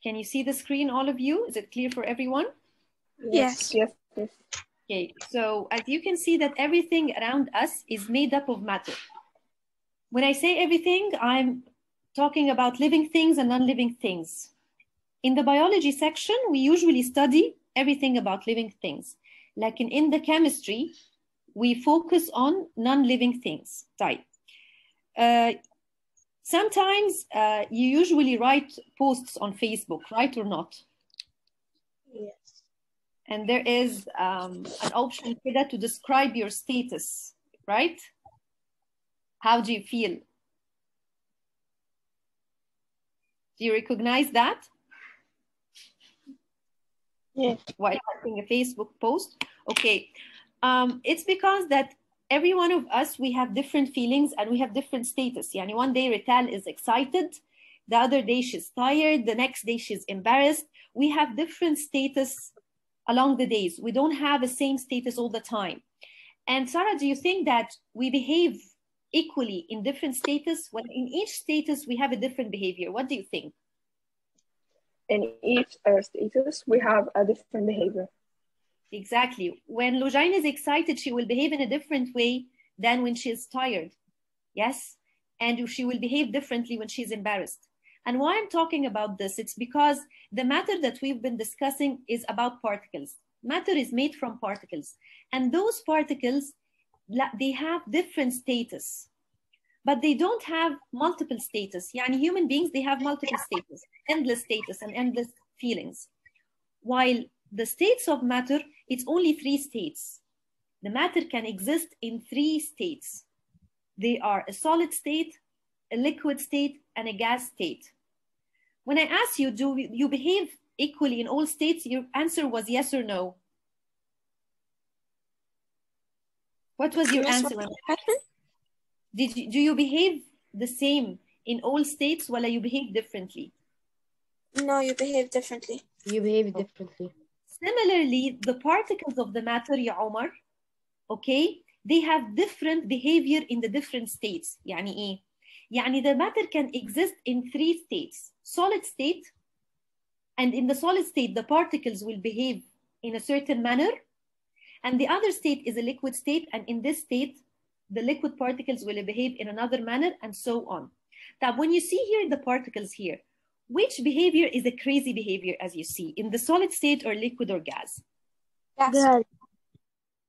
Can you see the screen, all of you? Is it clear for everyone? Yes. Yes. Yes. Okay, so as you can see that everything around us is made up of matter. When I say everything, I'm talking about living things and non-living things. In the biology section, we usually study everything about living things. Like in the chemistry, we focus on non-living things. Type. Sometimes you usually write posts on Facebook, right or not? Yes. And there is an option here to describe your status, right? How do you feel? Do you recognize that? Yes. While writing a Facebook post? Okay. It's because that every one of us, we have different feelings and we have different status. Yani one day Rital is excited, the other day she's tired, the next day she's embarrassed. We have different status along the days. We don't have the same status all the time. And Sarah, do you think that we behave equally in different status? Well, in each status, we have a different behavior. What do you think? In each status, we have a different behavior. Exactly. When Lujine is excited, she will behave in a different way than when she's tired. Yes? And she will behave differently when she's embarrassed. And why I'm talking about this, it's because the matter that we've been discussing is about particles. Matter is made from particles. And those particles, they have different status, but they don't have multiple status. Yani human beings, they have multiple status, endless status and endless feelings. While the states of matter, it's only 3 states. The matter can exist in 3 states. They are a solid state, a liquid state, and a gas state. When I asked you, do you behave equally in all states? Your answer was yes or no. What was your answer? Do you behave the same in all states, while you behave differently? No, you behave differently. You behave differently. Similarly, the particles of the matter, Ya Omar, okay, they have different behavior in the different states. يعني إيه? يعني the matter can exist in 3 states. Solid state, and in the solid state, the particles will behave in a certain manner. And the other state is a liquid state, and in this state, the liquid particles will behave in another manner, and so on. Now, when you see here the particles here, which behavior is a crazy behavior as you see, in the solid state or liquid or gas? Gas.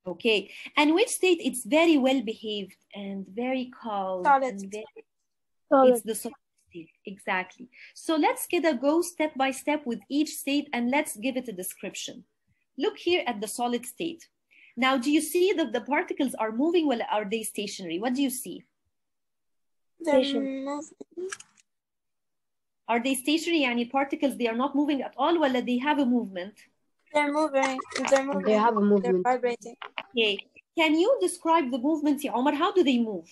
Okay, and which state it's very well behaved and very calm? Solid. And very... Solid. It's the solid state, exactly. So let's go step by step with each state, and let's give it a description. Look here at the solid state. Now, do you see that the particles are moving, or are they stationary? What do you see? Are they stationary? Yani particles, they are not moving at all, or they have a movement? They're moving. They're moving. They have a movement. They're vibrating. Okay. Can you describe the movement, Ya Omar? How do they move?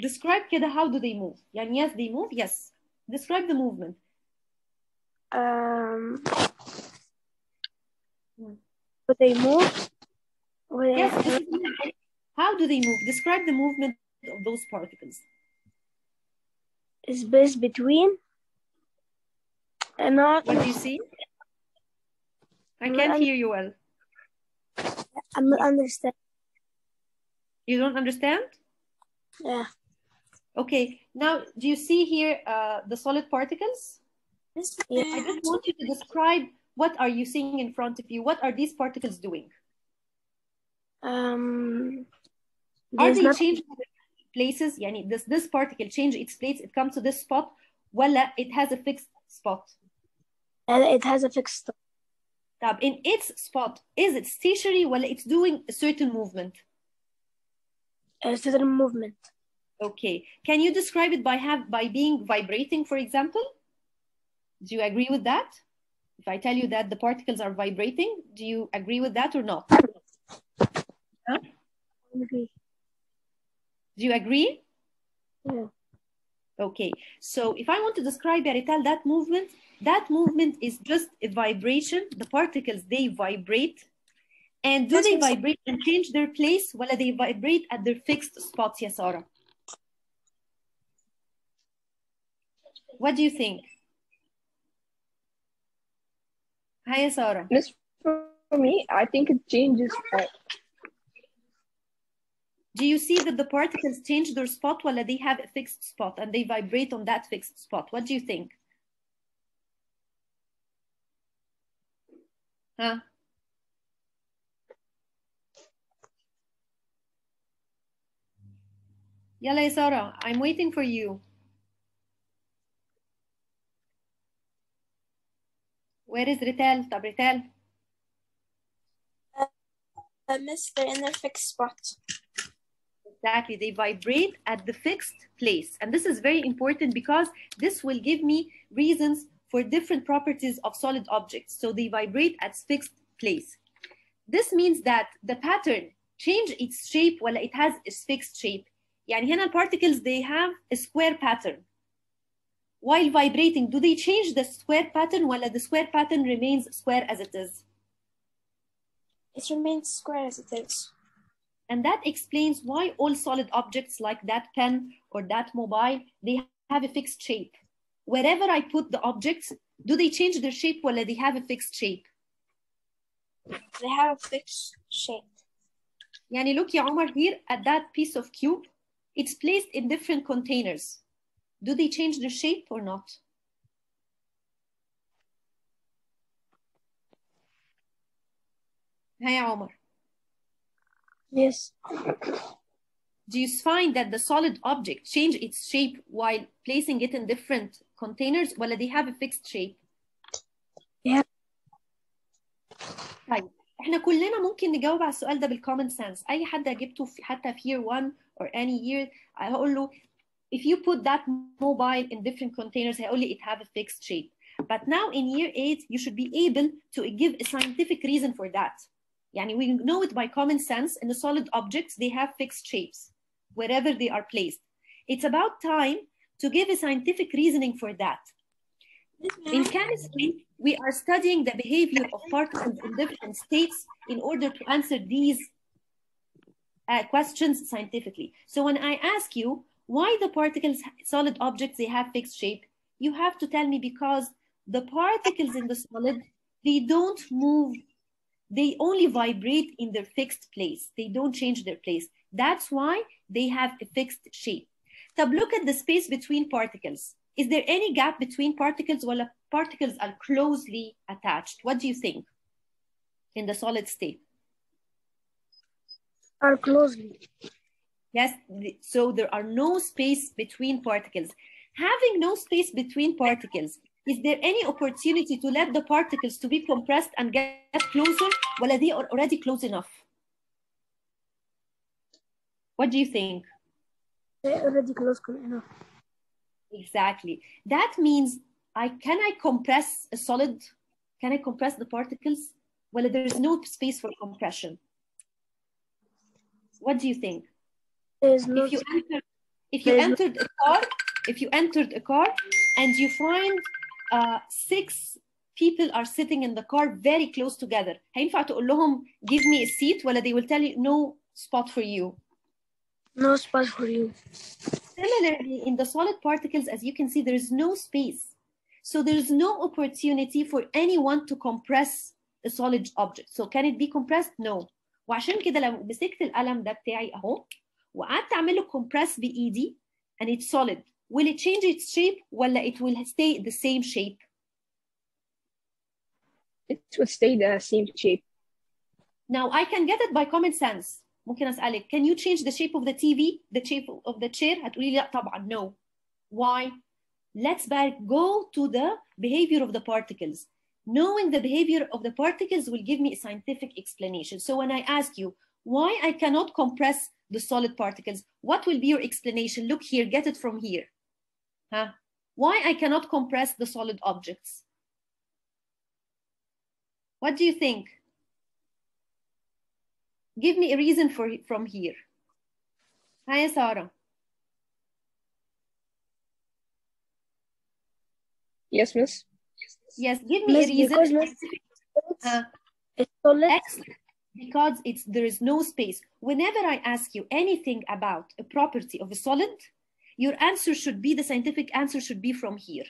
Describe كده, how do they move? Yani yes, they move. Yes. Describe the movement. But they move? Yes. How do they move? Describe the movement of those particles. Space between. What do you see? I can't hear you well. I'm not understand. You don't understand? Yeah. Okay. Now, do you see here the solid particles? Yeah. I just want you to describe, what are you seeing in front of you? What are these particles doing? Are they changing places? Yani this particle change its place, it comes to this spot, wala it has a fixed spot? It has a fixed spot. In its spot, is it stationary, wala it's doing a certain movement? A certain movement. Okay. Can you describe it by being vibrating, for example? Do you agree with that? If I tell you that the particles are vibrating, do you agree with that or not? Huh? I agree. Do you agree? Yeah. Okay. So if I want to describe, Yarital, that movement is just a vibration. The particles, they vibrate. And do they vibrate and change their place, while they vibrate at their fixed spots, ya Sarah? What do you think? Hi, Sarah. Miss, for me, I think it changes. Do you see that the particles change their spot while they have a fixed spot and they vibrate on that fixed spot? What do you think? Huh? Yalla ya Sarah, I'm waiting for you. Where is Rital? طب Rital? Miss, they're in their fixed spot. Exactly, they vibrate at the fixed place. And this is very important because this will give me reasons for different properties of solid objects. So they vibrate at fixed place. This means that the pattern change its shape while it has its fixed shape. يعني هنا particles, they have a square pattern. While vibrating, do they change the square pattern while the square pattern remains square as it is? It remains square as it is. And that explains why all solid objects like that pen or that mobile, they have a fixed shape. Wherever I put the objects, do they change their shape while they have a fixed shape? They have a fixed shape. يعني look يا عمر here at that piece of cube, it's placed in different containers. Do they change their shape or not? Hi عمر. Yes. Do you find that the solid object change its shape while placing it in different containers while they have a fixed shape? Yeah. طيب احنا كلنا ممكن نجاوب على السؤال ده بالcommon sense. اي حد جبته في حتى في year 1 or any year هقول له if you put that mobile in different containers هيقول لي it have a fixed shape. But now in year 8 you should be able to give a scientific reason for that. يعني we know it by common sense in the solid objects they have fixed shapes wherever they are placed. It's about time to give a scientific reasoning for that. In chemistry, we are studying the behavior of particles in different states in order to answer these questions scientifically. So when I ask you why the particles, solid objects, they have fixed shape, you have to tell me because the particles in the solid, they don't move, they only vibrate in their fixed place. They don't change their place. That's why they have a fixed shape. طب look at the space between particles. Is there any gap between particles while particles are closely attached? What do you think in the solid state? Are closely. Yes, so there are no space between particles. Having no space between particles, is there any opportunity to let the particles to be compressed and get closer while they are already close enough? What do you think? They're already close enough. Exactly. That means can I compress a solid? Can I compress the particles? Well, there is no space for compression. What do you think? There's no if you entered a car and you find 6 people are sitting in the car very close together, هينفع تقول لهم give me a seat ولا they will tell you no spot for you? No spot for you. Similarly, in the solid particles, as you can see, there is no space. So there is no opportunity for anyone to compress a solid object. So can it be compressed? No. وعشان كده لو مسكت القلم ده بتاعي اهو وقعدت اعمل له compress بايدي and it's solid, will it change its shape ولا it will stay the same shape? It would stay the same shape. Now I can get it by common sense. ممكن اسالك can you change the shape of the TV, the shape of the chair? هتقولي لا طبعا no. Why? Let's go to the behavior of the particles. Knowing the behavior of the particles will give me a scientific explanation. So when I ask you why I cannot compress the solid particles, what will be your explanation? Look here, get it from here. Huh? Why I cannot compress the solid objects? What do you think? Give me a reason from here. Hi, Sarah. Yes, miss. Yes, give me a reason. It's solid. Excellent. Because there is no space. Whenever I ask you anything about a property of a solid, your answer should be, the scientific answer should be from here.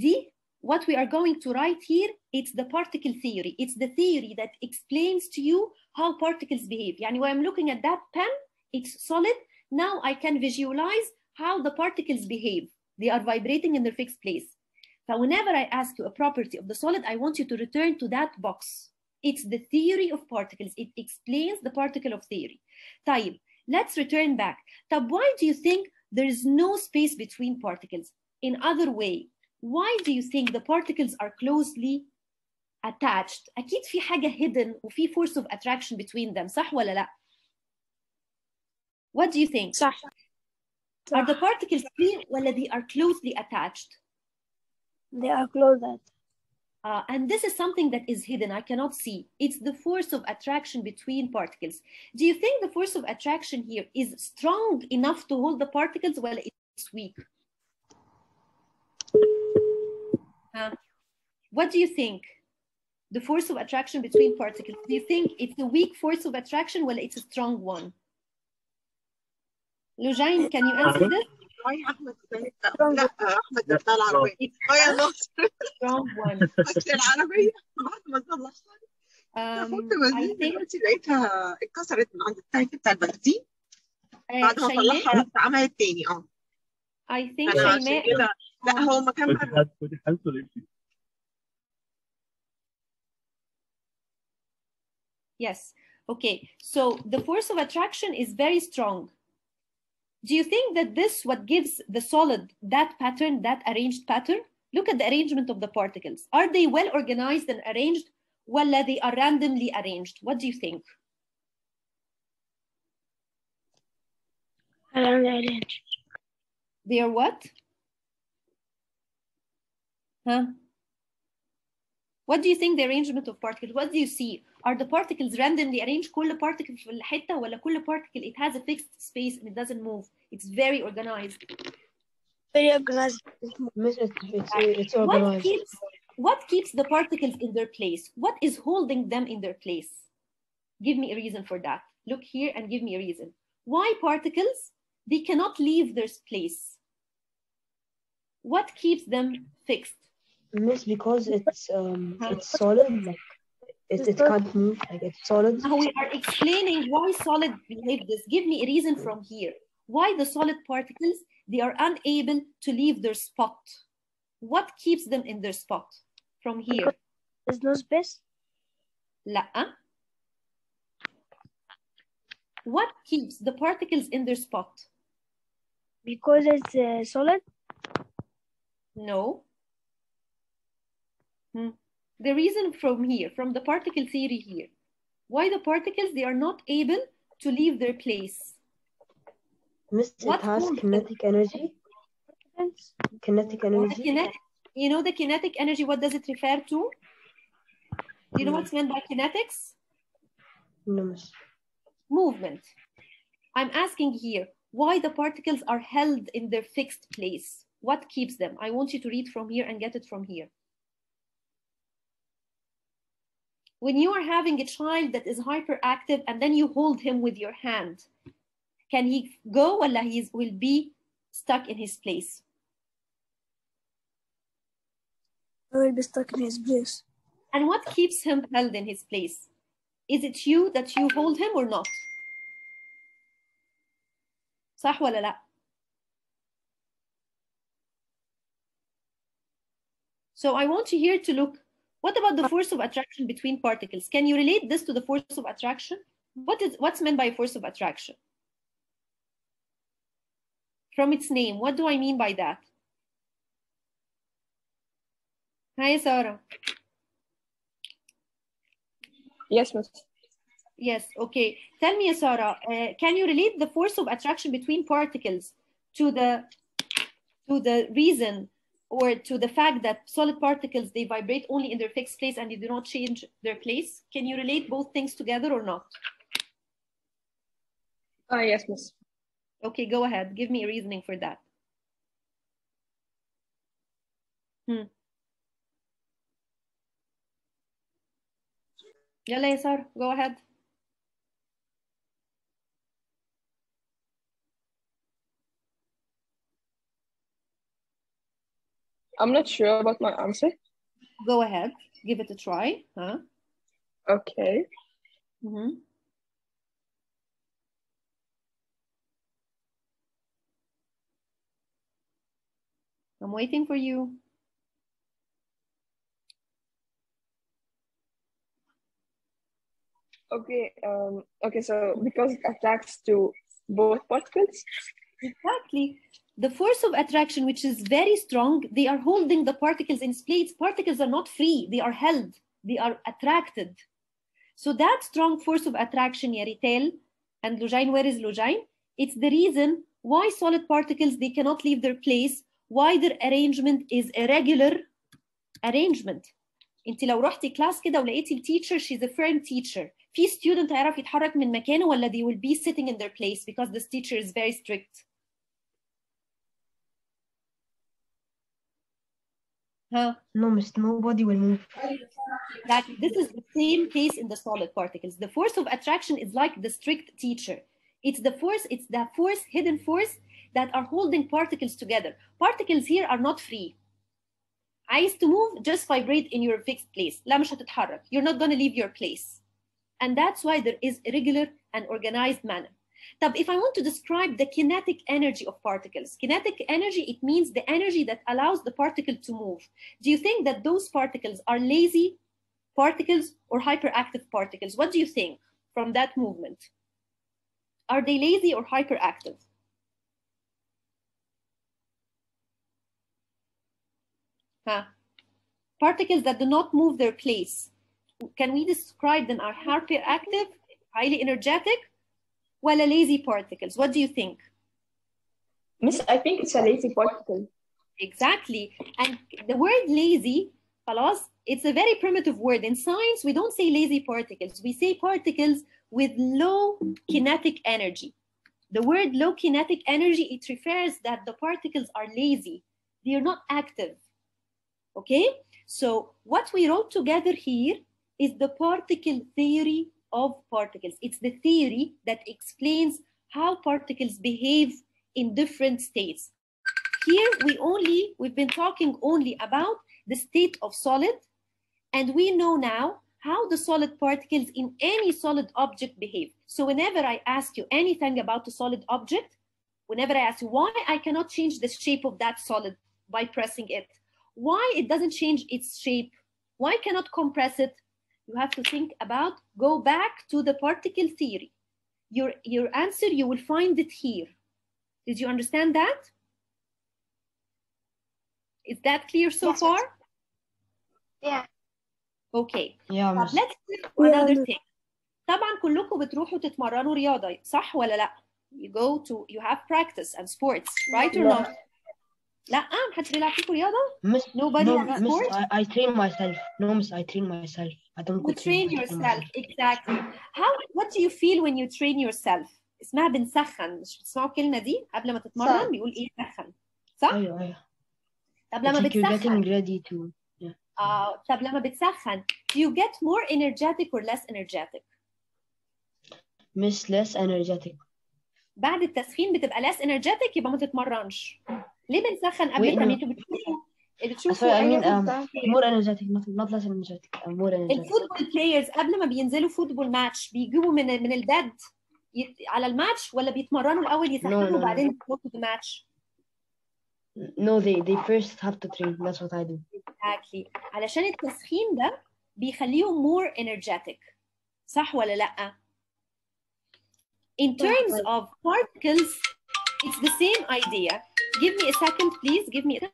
D, what we are going to write here, it's the particle theory. It's the theory that explains to you how particles behave. Yani when I'm looking at that pen, it's solid. Now I can visualize how the particles behave. They are vibrating in their fixed place. So whenever I ask you a property of the solid, I want you to return to that box. It's the theory of particles. It explains the particle of theory. طيب, let's return back. طب why do you think there is no space between particles? In other way, why do you think the particles are closely attached? أكيد في حاجة hidden وفي force of attraction between them. صح ولا لا? What do you think? صح. Are the particles free ولا they are closely attached? They are closed. And this is something that is hidden. I cannot see. It's the force of attraction between particles. Do you think the force of attraction here is strong enough to hold the particles while it's weak? What do you think? The force of attraction between particles. Do you think it's a weak force of attraction or it's a strong one? Lujain, can you answer this? احمد لا احمد ده العربيه يا ناصر strong one. العربيه بعد ما صلحتها فوت وزين دلوقتي لقيتها اتكسرت من عند التايب بتاع البنزين بعد ما صلحها عملت تاني. I think شيماء لا هو مكان Yes. Okay. So the force of attraction is very strong. Do you think that this what gives the solid that pattern, that arranged pattern? Look at the arrangement of the particles. Are they well organized and arranged, or they are randomly arranged? What do you think? Arranged. They are what? What do you think the arrangement of particles? What do you see? Are the particles randomly arranged? كل particle في الحتة ولا كل particle it has a fixed space and it doesn't move? It's very organized. Very organized. It's organized. What keeps the particles in their place? What is holding them in their place? Give me a reason for that. Look here and give me a reason. Why particles? They cannot leave their place. What keeps them fixed? Miss, because it's solid, like it can't move, like it's solid. Now we are explaining why solid behave this. Give me a reason from here. Why the solid particles, they are unable to leave their spot. What keeps them in their spot from here? There's no space. لا. What keeps the particles in their spot? Because it's solid. No. The reason from here, from the particle theory here, why the particles, they are not able to leave their place. Miss, it has kinetic energy. Kinetic energy. You know the kinetic energy, what does it refer to? Do you know what's meant by kinetics? No, miss. Movement. I'm asking here, why the particles are held in their fixed place? What keeps them? I want you to read from here and get it from here. When you are having a child that is hyperactive and then you hold him with your hand, can he go or he will be stuck in his place? He will be stuck in his place. And what keeps him held in his place? Is it you that you hold him or not? صح ولا لا? So I want you here to look. What about the force of attraction between particles? Can you relate this to the force of attraction? What's meant by force of attraction? From its name, what do I mean by that? Hi, Sarah. Yes, miss. Yes, okay. Tell me, Sarah, can you relate the force of attraction between particles to the reason or to the fact that solid particles, they vibrate only in their fixed place and they do not change their place? Can you relate both things together or not? Yes, miss. Okay, go ahead. Give me a reasoning for that. يلا يا سارة, go ahead. I'm not sure about my answer. Go ahead, give it a try. Huh? Okay. Mm-hmm. I'm waiting for you. Okay. Okay. So because it attracts to both particles. Exactly. The force of attraction, which is very strong, they are holding the particles in place. Particles are not free. They are held. They are attracted. So that strong force of attraction, Yaritel and Lujine, where is Lujine? It's the reason why solid particles, they cannot leave their place, why their arrangement is irregular arrangement. انت لو رحتي كلاس كده ولقيتي التيتشر she's a firm teacher في student هيعرف يتحرك من مكانه ولا they will be sitting in their place because this teacher is very strict. Huh? No, miss, nobody will move. That this is the same case in the solid particles. The force of attraction is like the strict teacher. It's the force, hidden force that are holding particles together. Particles here are not free. عايز to move, just vibrate in your fixed place. لا مش هتتحرك. You're not going to leave your place. And that's why there is irregular and organized manner. طب if I want to describe the kinetic energy of particles, kinetic energy, it means the energy that allows the particle to move. Do you think that those particles are lazy particles or hyperactive particles? What do you think from that movement? Are they lazy or hyperactive? Huh? Particles that do not move their place. Can we describe them as hyperactive, highly energetic, well, lazy particles? What do you think? Miss, I think it's a lazy particle. Exactly. And the word lazy, خلاص, it's a very primitive word. In science, we don't say lazy particles. We say particles with low kinetic energy. The word low kinetic energy, it refers that the particles are lazy. They are not active. Okay? So what we wrote together here is the particle theory of particles. It's the theory that explains how particles behave in different states. Here we've been talking only about the state of solid, and we know now how the solid particles in any solid object behave. So whenever I ask you anything about a solid object, whenever I ask you why I cannot change the shape of that solid by pressing it, why it doesn't change its shape, why I cannot compress it, you have to think about, go back to the particle theory. Your answer, you will find it here. Did you understand that? Is that clear so far? Yeah. Okay. Yeah, But miss. let's do another thing. طبعا كلكم بتروحوا تتمرنوا رياضة صح ولا لا؟ You have practice and sports, right or not? لا محدش بيلعب فيكم رياضة؟ Miss, Nobody no, has miss, sports? I train myself. No, miss, I train myself. I don't go You train I yourself, exactly. What do you feel when you train yourself? اسمها بنسخن. مش بتسمعوا الكلمة دي؟ قبل ما تتمرن بيقول ايه سخن. صح؟ أيوة. طب It's لما like you're getting بتسخن ready to. Yeah. طب لما بتسخن do you get more energetic or less energetic؟ Miss, less energetic. بعد التسخين بتبقى less energetic يبقى ما تتمرنش. ليه بنسخن قبل Wait, التمرين؟ no. انتوا Sorry, I mean أيوة. more energetic, not less energetic. More energetic. الفوتبول بلايرز قبل ما بينزلوا فوتبول ماتش بيجيبوا من الباد على الماتش ولا بيتمرنوا الأول يسخنوا No. وبعدين go to the match؟ No, they first have to train. That's what I do. Exactly. علشان التسخين ده بيخليهم more energetic. صح ولا لأ؟ In terms of particles, it's the same idea. Give me a second, please. Give me a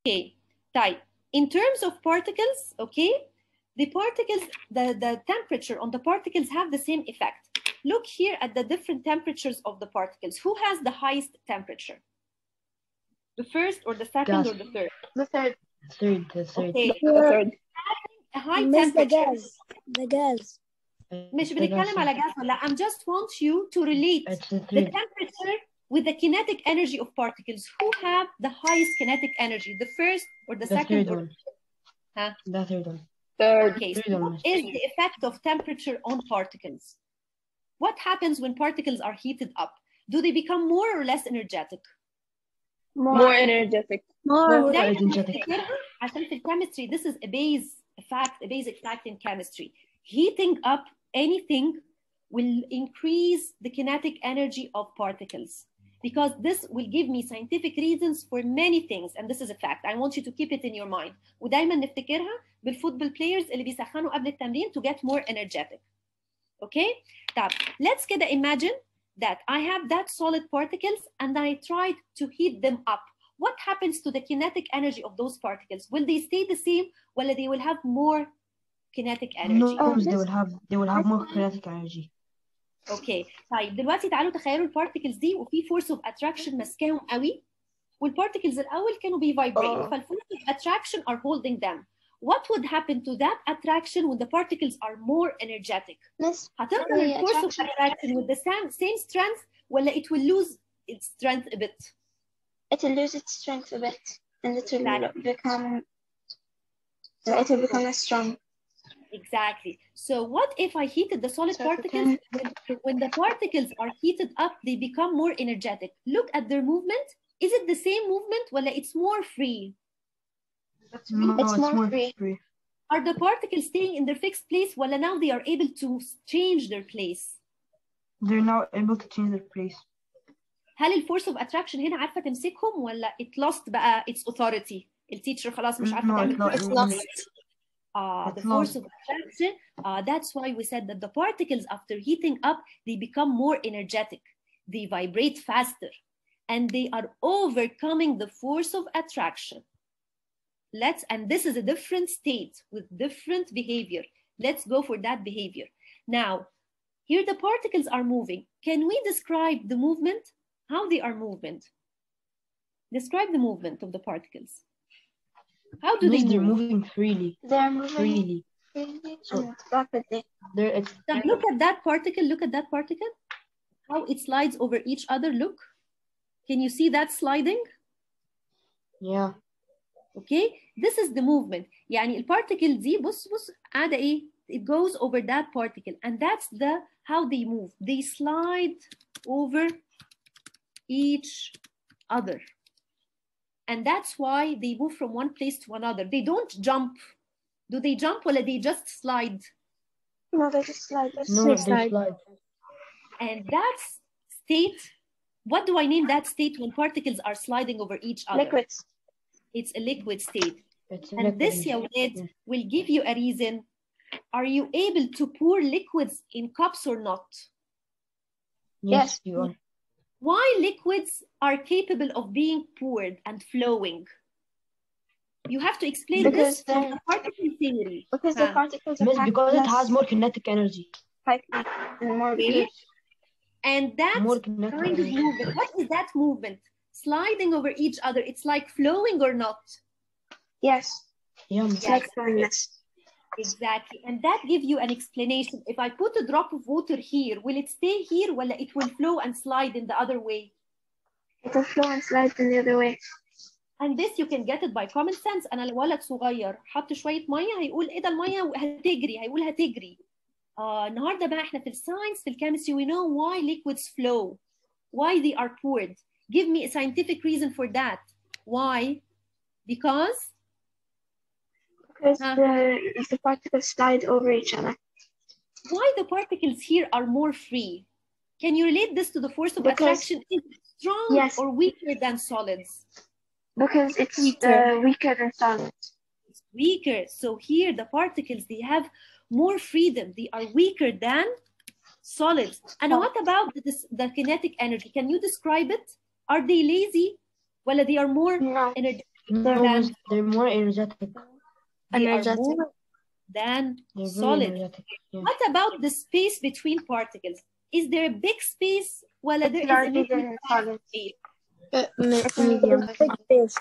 Okay, طيب. In terms of particles, okay, the particles, the temperature on the particles have the same effect. Look here at the different temperatures of the particles. Who has the highest temperature? The first or the second Gas. or the third? The third. The third. Okay. The third. A high Miss the temperature. gas. The gas. مش بنتكلم على gas ولا. I just want you to relate It's the the third. temperature with the kinetic energy of particles. Who have the highest kinetic energy? The first or the The second? third Or... one. Huh? The third one. Third. Okay, so Third one. what is the effect of temperature on particles? What happens when particles are heated up? Do they become more or less energetic? More energetic. More دايماً energetic. نفتكرها عشان في chemistry this is a basic fact in chemistry. Heating up anything will increase the kinetic energy of particles because this will give me scientific reasons for many things, and this is a fact. I want you to keep it in your mind. ودايما نفتكرها بالفوتبول players اللي بيسخنوا قبل التمرين to get more energetic. Okay? طب let's كده imagine that I have that solid particles and I tried to heat them up. What happens to the kinetic energy of those particles? Will they stay the same or they will have more kinetic energy? No, they will have more kinetic energy. اوكي طيب دلوقتي تعالوا تخيلوا البارتكلز دي وفي فورس اوف اتراكشن ماسكاهم قوي والبارتكلز الاول كانوا بيفايبريت فالفورس اوف اتراكشن are holding them. What would happen to that attraction when the particles are more energetic? Miss. هتفضل الفورس اوف attraction with the same strength ولا it will lose its strength a bit? It will lose its strength a bit, and it will become less strong. Exactly. So what if I heated the solid particles? When the particles are heated up, they become more energetic. Look at their movement. Is it the same movement? Well, it's more free. No, It's more free. Are the particles staying in their fixed place? Well, now they are able to change their place. They're now able to change their place. هل الفورس اوف اتراكشن هنا عارفه تمسكهم ولا it lost بقى its authority؟ التيتشر خلاص مش عارفه تعمل the force of attraction. That's why we said that the particles, after heating up, they become more energetic. They vibrate faster, and they are overcoming the force of attraction. And this is a different state with different behavior. Let's go for that behavior. Now, here the particles are moving. Can we describe the movement? How they are moving? Describe the movement of the particles. How do they move? They're moving freely. They're moving freely. So rapidly. Look at that particle. Look at that particle. How it slides over each other. Look. Can you see that sliding? Yeah. Okay. This is the movement. يعني البارتيكل دي بص قاعدة إيه؟ It goes over that particle, and that's how they move. They slide over each other. And that's why they move from one place to another. They don't jump. Do they jump or they just slide? No, they just slide. No, they slide. And that state, what do I name that state when particles are sliding over each other? Liquids. It's a liquid state. And this, Yawed, will give you a reason. Are you able to pour liquids in cups or not? Yes, you are. Why liquids are capable of being poured and flowing? You have to explain this from the particle theory. Because the particles are because it has more kinetic energy. And more weight. And that kind of movement, what is that movement? Sliding over each other, it's like flowing or not? Yes. Yeah. It's like flowingness. Exactly. And that gives you an explanation. If I put a drop of water here, will it stay here or it will flow and slide in the other way? It will flow and slide in the other way. And this you can get it by common sense. أنا الولد صغير حط شوية مية هيقول إيه ده المية هتجري هيقول هتجري. النهاردة بقى إحنا في الساينس في الكيمستري we know why liquids flow, why they are poured. Give me a scientific reason for that. Why? Because the particles slide over each other. Why the particles here are more free? Can you relate this to the force of attraction? Is it strong or weaker than solids? Because it's weaker than solids. It's weaker. So here the particles, they have more freedom. They are weaker than solids. And what about the kinetic energy? Can you describe it? Are they lazy? Well, they are more energetic. They're more energetic. They are more than solids. Yeah. What about the space between particles? is there a big space ولا there is a medium space? Medium. Big space.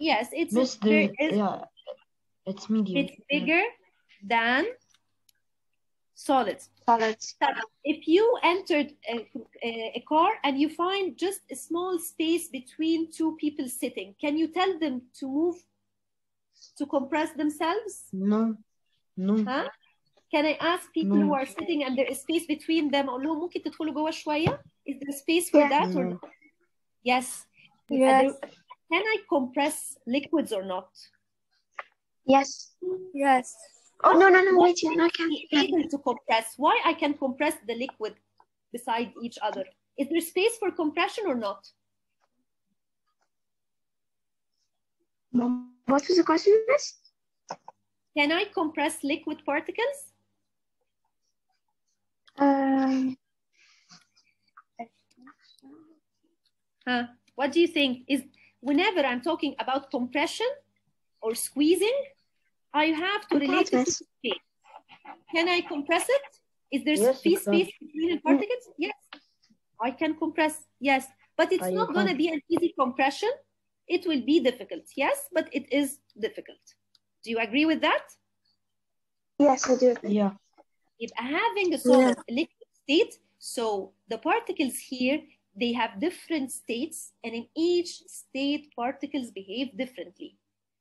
Yes, it's Miss, there is, yeah, it's medium. it's bigger than solids. Solids. If you entered a car and you find just a small space between two people sitting, can you tell them to move, to compress themselves? No. Huh? Can I ask people who are sitting and there is space between them, أقول لهم ممكن تدخلوا جوه شوية? Is there space for that or not? Yes. Yes. Can I compress liquids or not? Yes. Yes. Oh, no, wait, I can't. Be able to compress. Why I can compress the liquid beside each other? Is there space for compression or not? What was the question, Miss? Can I compress liquid particles? What do you think? Is whenever I'm talking about compression or squeezing, I have to relate it to space. Can I compress it? Is there space between the particles? Yes, I can compress. Yes, but it's not going to be an easy compression. It will be difficult. Yes, but it is difficult. Do you agree with that? Yes, I do. Yeah. If having a solid liquid state, so the particles here, they have different states, and in each state, particles behave differently.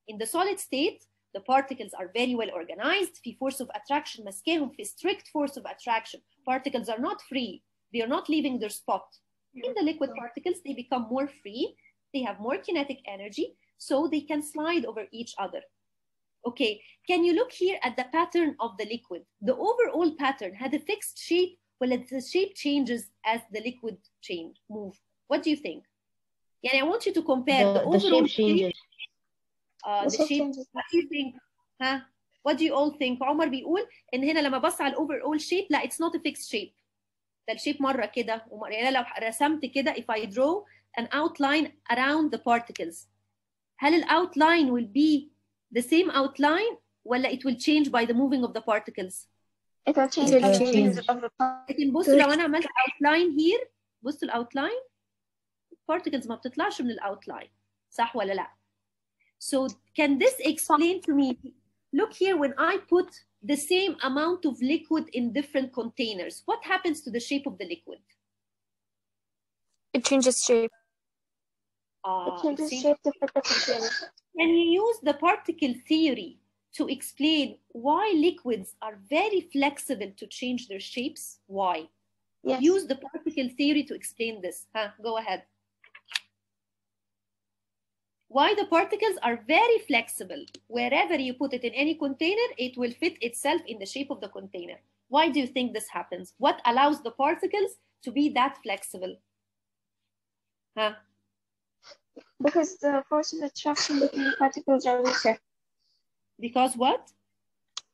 In the solid state, the particles are very well organized. في force of attraction مسكاهم في strict force of attraction. Particles are not free. They are not leaving their spot. In the liquid particles, they become more free. They have more kinetic energy, so they can slide over each other. Okay, can you look here at the pattern of the liquid? The overall pattern had a fixed shape, well, the shape changes as the liquid move. What do you think? Yeah, I want you to compare the overall shape. The shape. What do you think? Huh? What do you all think? عمر بيقول إن هنا لما بص على overall shape, لا, it's not a fixed shape. ده الشيب مرة كده ومرة. يعني لو رسمت كده, if I draw an outline around the particles, هل ال outline will be the same outline ولا it will change by the moving of the particles? It will change. لكن بصوا لو أنا عملت outline here, بصوا ال outline, particles ما بتطلعش من ال outline, صح ولا لا? So can this explain to me? Look here, when I put the same amount of liquid in different containers, what happens to the shape of the liquid? It changes shape. It changes shape to fit the container. Can you use the particle theory to explain why liquids are very flexible to change their shapes? Why? Yes. Use the particle theory to explain this. Go ahead. Why the particles are very flexible. Wherever you put it in any container, it will fit itself in the shape of the container. Why do you think this happens? What allows the particles to be that flexible? Because the force of attraction between the particles are weaker. Because what?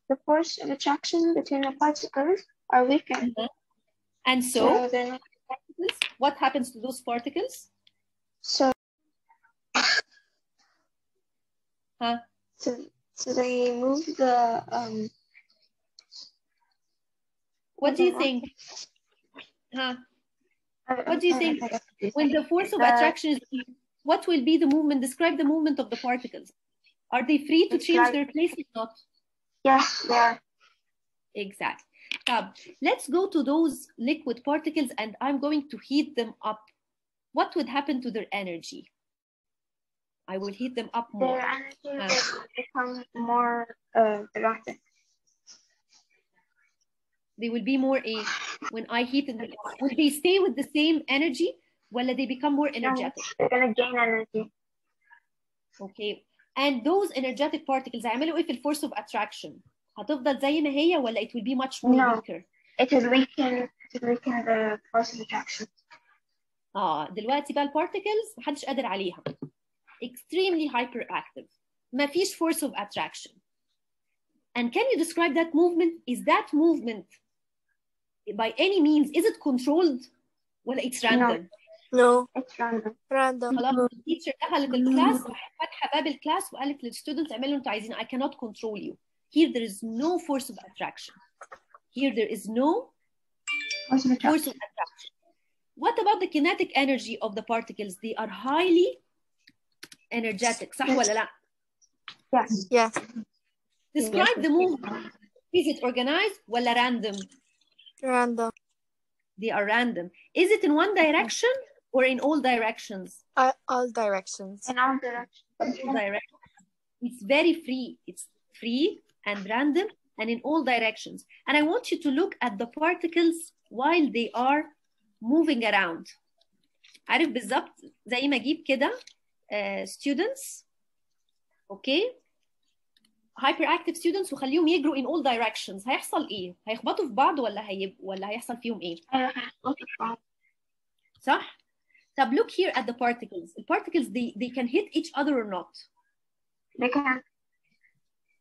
The force of attraction between the particles are weaker. And so what happens to those particles? So they move the what do you think? What do you think? When the force of attraction is, what will be the movement? Describe the movement of the particles. Are they free to change their place or not? Yes, they are. Exactly. Let's go to those liquid particles and I'm going to heat them up. What would happen to their energy? I will heat them up more. Their energy will become more erratic. They will be more when I heat them. Will they stay with the same energy? Well, they become more energetic. They're going to gain energy. Okay. And those energetic particles, هيعملوا ايه في الforce of attraction? هتفضل زي ما هي ولا it will be much more weaker? It will weaken the force of attraction. دلوقتي بقى البارتيكلز محدش قادر عليها. Extremely hyperactive. ما فيش force of attraction. And can you describe that movement? Is that movement by any means, is it controlled ولا it's random? No, it's random. خلاص التيتشر دخلت الكلاس فتحة باب الكلاس وقالت للستودنتس اعملوا اللي انتوا عايزينه. I cannot control you. Here there is no force of attraction. Here there is no Force of Force of attraction. What about the kinetic energy of the particles? They are highly energetic. صح ولا لا? Yes. Yes. Describe the movement. Is it organized ولا random? Random. They are random. Is it in one direction or in all directions? All directions. In all directions. All directions. It's very free. It's free and random and in all directions. And I want you to look at the particles while they are moving around. عارف بالظبط زي ما اجيب كده students okay hyperactive students وخليهم يجروا in all directions هيحصل ايه؟ هيخبطوا في بعض ولا هيحصل فيهم ايه؟ هيخبطوا في بعض. صح؟ طب look here at the particles. The particles they can hit each other or not? They can.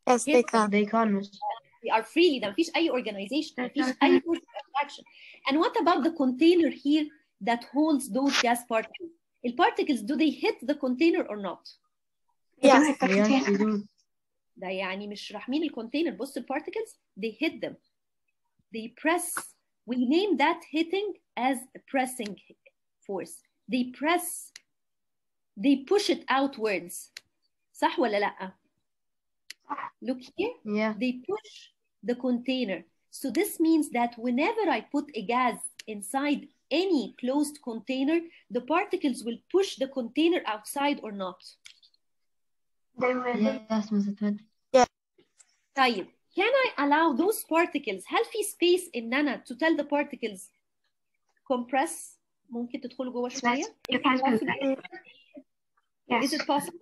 Yes, they can. They can. They are freely. ده مفيش أي organization. مفيش أي force of attraction. And what about the container here that holds those gas particles? The particles, do they hit the container or not? Yes. Yes, they do. ده يعني مش راحمين الكونتينر. بص particles, they hit them. They press. We name that hitting as a pressing force. They press. They push it outwards. صح ولا لأ? Look here. Yeah. They push the container. So this means that whenever I put a gas inside any closed container, the particles will push the container outside or not? They will. Yes, Mr. Twin. طيب, can I allow those particles? هل في space إن أنا to tell the particles compress? ممكن تدخلوا جوه شوية? You can do that. Yes. Is it possible?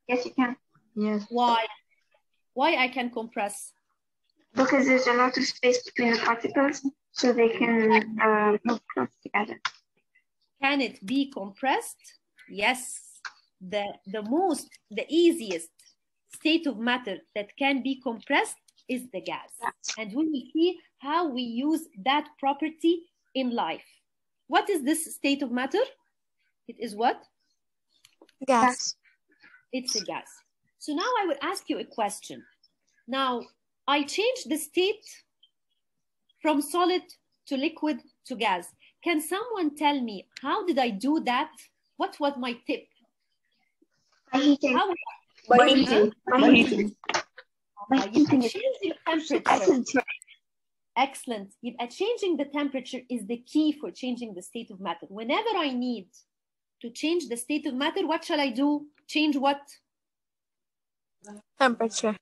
Yes, you can. Yes. Why? Why I can compress? Because there's a lot of space between the particles, so they can move close together. Can it be compressed? Yes. The easiest state of matter that can be compressed is the gas. Yes. And we will see how we use that property in life. What is this state of matter? It is what? Gas. It's a gas. So now I will ask you a question. Now, I changed the state from solid to liquid to gas. Can someone tell me how did I do that? What was my tip? By heating. How? By heating. By heating. By heating it. Changing temperature. Excellent. Changing the temperature is the key for changing the state of matter. Whenever I need to change the state of matter, what shall I do? Change what? Temperature.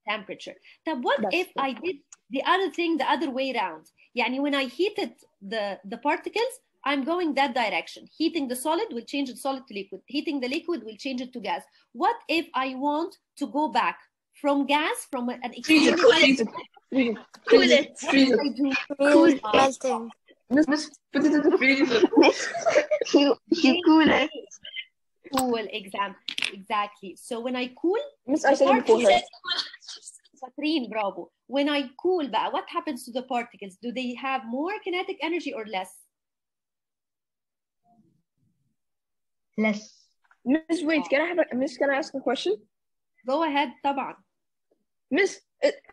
Temperature. Now, what if I did the other thing the other way around? Yani when I heated the particles, I'm going that direction. Heating the solid will change the solid to liquid. Heating the liquid will change it to gas. What if I want to go back from gas, from an extreme... Cool it. Cool. Melting. Miss, put it in the freezer. You cool it. Cool, exactly. So when I cool... Miss, I said before her. Satreen, bravo. When I cool, what happens to the particles? Do they have more kinetic energy or less? Less. Miss, wait, can I ask a question? Go ahead, طبعا. Miss,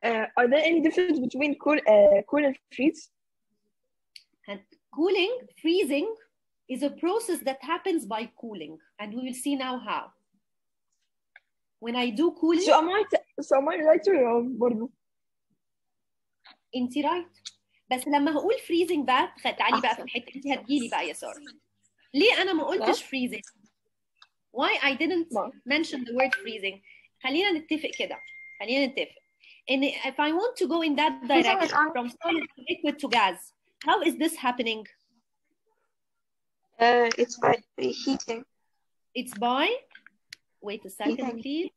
are there any difference between cool and freeze? And cooling, freezing, is a process that happens by cooling, and we will see now how. When I do cooling... So am I right or wrong برضو؟ انت right. بس لما هقول freezing بقى تعالي بقى في الحتة انت هتجيلي بقى يا سارة. ليه أنا ما قلتش freezing? Why I didn't mention the word freezing? خلينا نتفق كده. And if I want to go in that direction from solid to liquid to gas, how is this happening? It's by heating. It's by, wait a second, please.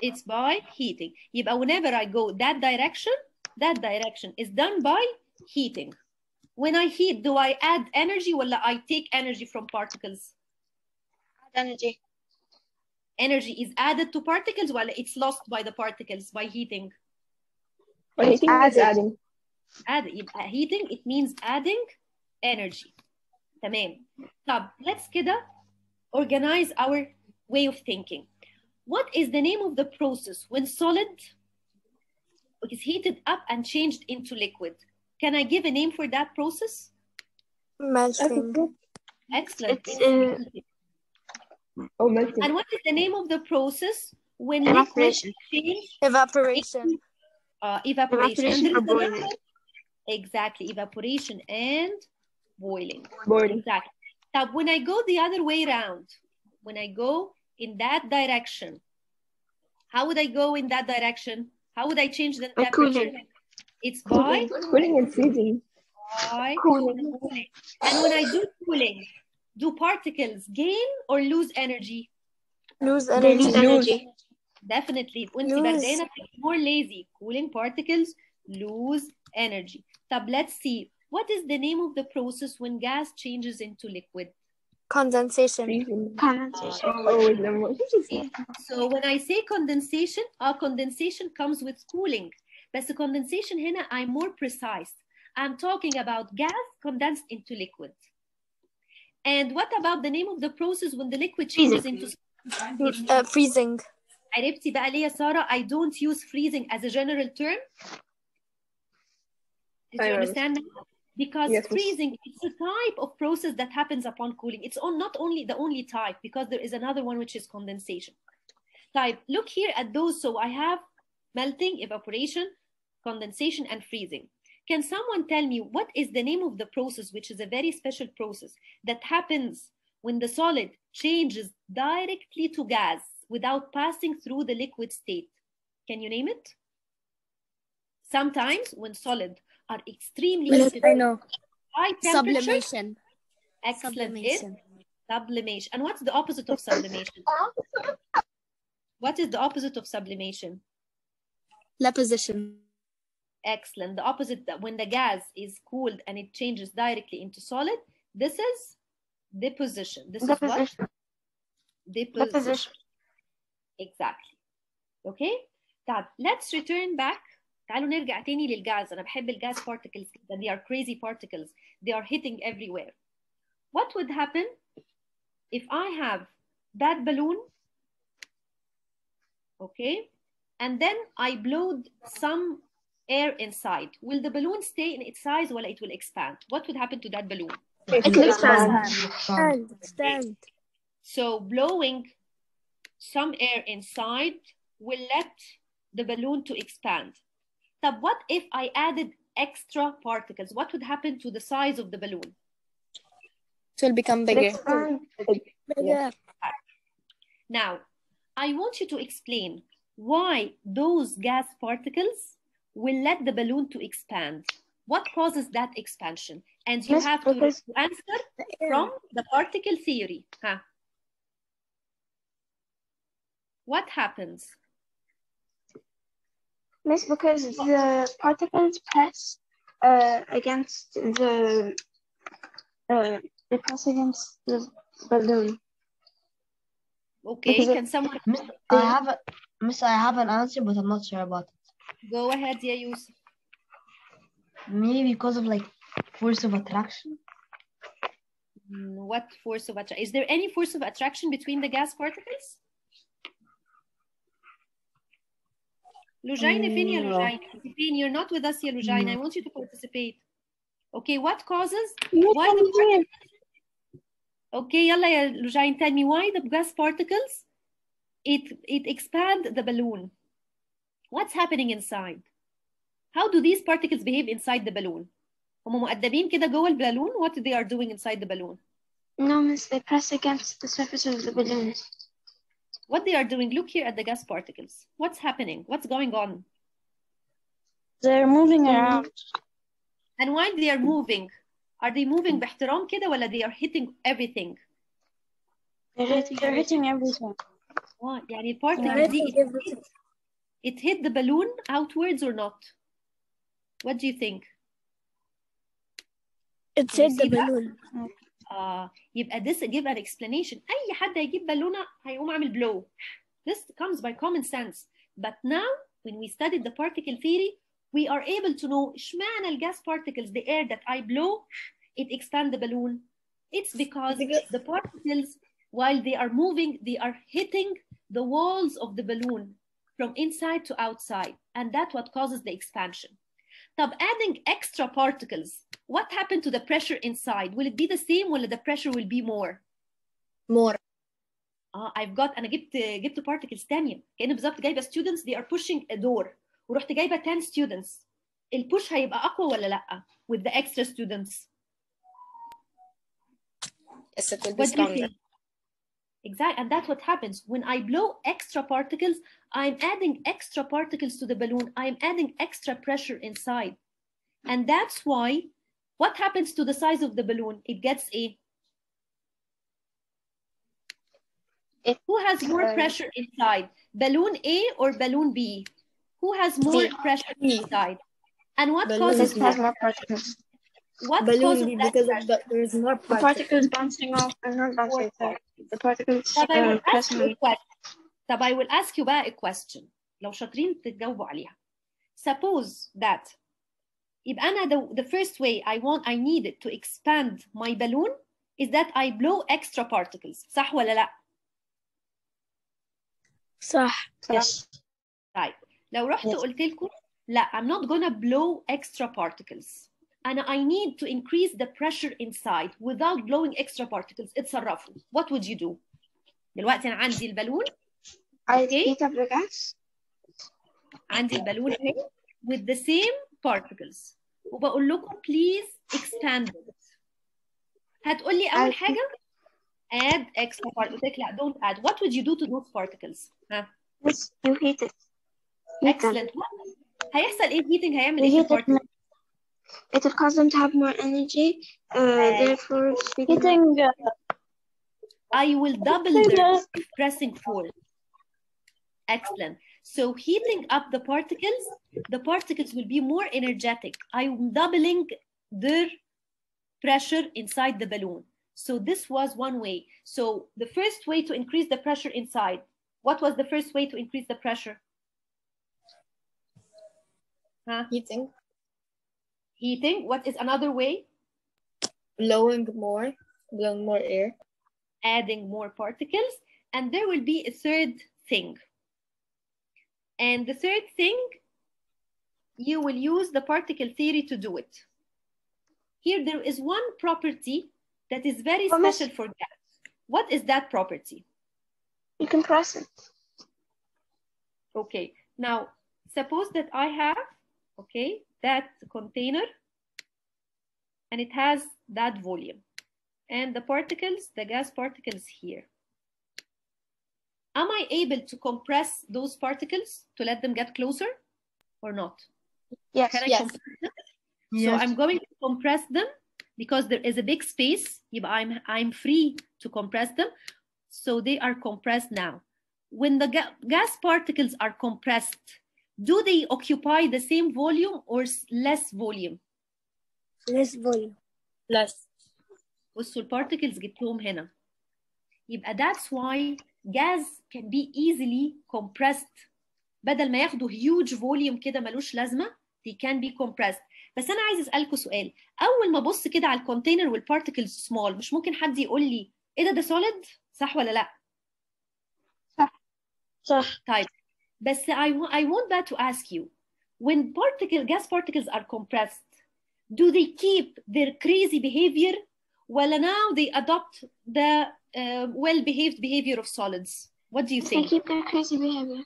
It's by heating. يبقى whenever I go that direction is done by heating. When I heat, do I add energy or I take energy from particles? Add energy. Energy is added to particles while it's lost by the particles by heating. By heating is adding. يبقى heating, it means adding energy. تمام. طب let's كده organize our way of thinking. What is the name of the process when solid is heated up and changed into liquid? Can I give a name for that process? Melting. Excellent. It's melting. And what is the name of the process when evaporation. Evaporation. Evaporation. Evaporation or boiling. Exactly, evaporation and boiling. Boiling. Exactly. Now, when I go the other way around, when I go in that direction, how would I go in that direction? How would I change the temperature? Cooling. It's by Cooling and freezing. cooling. And when I do cooling, do particles gain or lose energy? Lose They lose energy. energy. Definitely. وانت Lose. بردانة more lazy. Cooling particles lose energy. طب let's see. What is the name of the process when gas changes into liquid? Condensation. Freezing. Condensation. So when I say condensation, condensation comes with cooling. But the condensation هنا, I'm more precise. I'm talking about gas condensed into liquid. And what about the name of the process when the liquid changes into Freezing. عرفتي بقى ليه يا سارة I don't use freezing as a general term? Did you understand that? Because yes, freezing is a type of process that happens upon cooling. It's not only the only type, because there is another one which is condensation. Type, look here at those. So I have melting, evaporation, condensation, and freezing. Can someone tell me what is the name of the process, which is a very special process that happens when the solid changes directly to gas without passing through the liquid state? Can you name it? Sometimes when solid are extremely heated, I know. high temperature. Sublimation. Excellent. Sublimation. Sublimation. And what's the opposite of sublimation? What is the opposite of sublimation? Deposition. Excellent. The opposite, when the gas is cooled and it changes directly into solid, this is deposition. This is what? Deposition. Exactly. Okay. طب let's return back. تعالوا نرجع تاني للغاز. أنا بحب الغاز particles. They are crazy particles. They are hitting everywhere. What would happen if I have that balloon? Okay. And then I blow some air inside. Will the balloon stay in its size or it will expand? What would happen to that balloon? It will expand. Expand. So blowing some air inside will let the balloon to expand. So what if I added extra particles? What would happen to the size of the balloon? It will become bigger. Bigger. Now, I want you to explain why those gas particles will let the balloon to expand. What causes that expansion? And you have to answer from the particle theory. Huh? What happens? Miss, because the particles press against the balloon. Okay, Because can someone? Miss, I have an answer, but I'm not sure about it. Go ahead, yeah, Yusuf. Maybe because of like force of attraction. What force of attraction? Is there any force of attraction between the gas particles? Lujaina, Lujaina, you're not with us here, Lujaina. I want you to participate. Okay, what causes? Why the okay, yalla, Lujaina, tell me why the gas particles it expand the balloon. What's happening inside? How do these particles behave inside the balloon? هم مؤدبين كده جوه البالون. What they are doing inside the balloon? No, miss, they press against the surface of the balloon. What they are doing, look here at the gas particles. What's happening? What's going on? They're moving around. And while they are moving, are they moving باحترام كده ولا they are hitting everything? They're hitting everything. يعني البارتكل دي it hit the balloon outwards or not? What do you think? It hit the balloon. يبقى this give an explanation. أي حد هيجيب بالونة هيقوم عامل blow. This comes by common sense. But now when we studied the particle theory, we are able to know اشمعنى الgas particles, the air that I blow, it expands the balloon. It's because the particles, while they are moving, they are hitting the walls of the balloon from inside to outside, and that's what causes the expansion. طب adding extra particles, what happened to the pressure inside? Will it be the same or the pressure will be more? More. I've got أنا جبت particles تانية كأن بالظبط جايبة students they are pushing a door ورحت جايبة 10 students. البوش هيبقى أقوى ولا لأ with the extra students? Yes, it will be stronger. Exactly, and that's what happens when I blow extra particles. I'm adding extra particles to the balloon. I'm adding extra pressure inside, and that's why what happens to the size of the balloon? It gets who has more pressure inside, balloon A or balloon B? Who has more pressure inside? And what causes has more particles? What balloon causes B that because pressure? there is more The particles bouncing off and not bouncing off. The particles طب I will ask pressing. you a question. طب I will ask you بقى a question. لو شاطرين تجاوبوا عليها. Suppose that يبقى أنا the first way I needed to expand my balloon is that I blow extra particles. صح ولا لا؟ صح. Yes. طيب لو رحت Yes. قلت لكم لا I'm not gonna blow extra particles. I need to increase the pressure inside without blowing extra particles. اتصرفوا. What would you do? دلوقتي أنا عندي البالون. I heat up the gas. عندي البالون اهي with the same particles وبقول لكم please expand it. هتقول لي أول حاجة add extra particles. قلت لك لا don't add. What would you do to those particles? ها؟ Yes, you heat it. Excellent. هيحصل ايه heating هيعمل ايه في الparticles؟ It will cause them to have more energy. Therefore, Heating. I will double their pressing force. Excellent. So heating up the particles will be more energetic. I'm doubling their pressure inside the balloon. So this was one way. So the first way to increase the pressure inside, what was the first way to increase the pressure? Huh? Heating. What is another way? Blowing more air. Adding more particles. And there will be a third thing. And the third thing, you will use the particle theory to do it. Here, there is one property that is very special for gas. What is that property? You can press it. Okay. Now, suppose that I have, that container, and it has that volume. And the gas particles here. Am I able to compress those particles to let them get closer or not? Yes. Can I compress them? Yes. So I'm going to compress them because there is a big space. I'm free to compress them. So they are compressed now. When the gas particles are compressed, do they occupy the same volume or less volume? Less volume. Less. بصوا البارتكلز جبتهم هنا. يبقى that's why gas can be easily compressed. بدل ما ياخدوا huge volume كده ملوش لازمة, they can be compressed. بس أنا عايز أسألكوا سؤال. أول ما أبص كده على الكونتينر والبارتكلز small, مش ممكن حد يقول لي إيه ده solid؟ صح ولا لأ؟ صح. طيب. بس I want that to ask you. When gas particles are compressed, do they keep their crazy behavior? Well, now they adopt the well-behaved behavior of solids. What do you think? They keep their crazy behavior.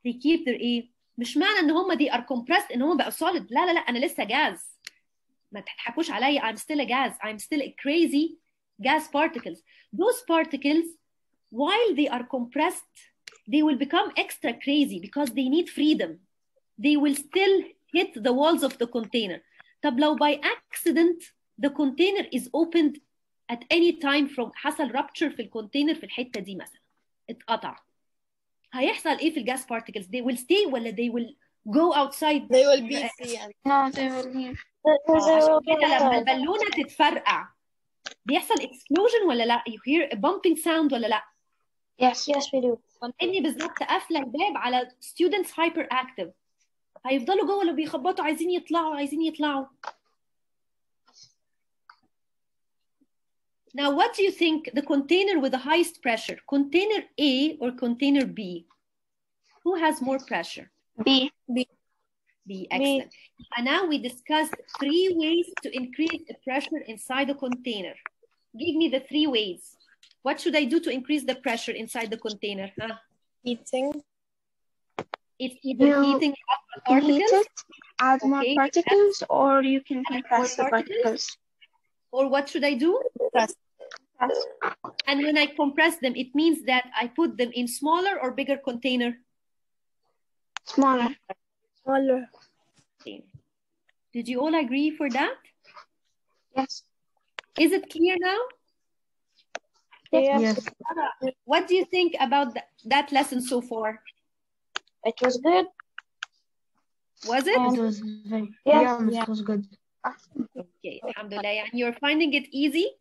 They keep their ايه؟ مش معنى ان هم they are compressed ان هم بقوا solid. لا انا لسه gas. ما تضحكوش عليا. I'm still a gas. I'm still a crazy gas particles. Those particles, while they are compressed, they will become extra crazy because they need freedom. They will still hit the walls of the container. طب لو by accident the container is opened at any time from حصل rupture في الكونتينر في الحتة دي مثلا اتقطع, هيحصل ايه في الجاس particles? They will stay ولا they will go outside? They will be free. No, they will leave. عشان كده لما البالونة تتفرقع بيحصل explosion ولا لا؟ You hear a bumping sound ولا لا؟ Yes, we do. كأني بالظبط قافلة الباب على students hyperactive. هيفضلوا جوه لو بيخبطوا عايزين يطلعوا. Now, what do you think the container with the highest pressure, container A or container B? Who has more pressure? B. B, excellent. And now we discussed 3 ways to increase the pressure inside the container. Give me the 3 ways. What should I do to increase the pressure inside the container? Huh? Heating. It's either heating up particles, heat it, add more particles, or you can compress the particles. Or what should I do? Compress. And when I compress them, it means that I put them in smaller or bigger container? Smaller. Smaller. Okay. Did you all agree for that? Yes. Is it clear now? Yes. What do you think about that lesson so far? It was good. Was it? It was very, it was good. Okay, alhamdulillah. And you're finding it easy?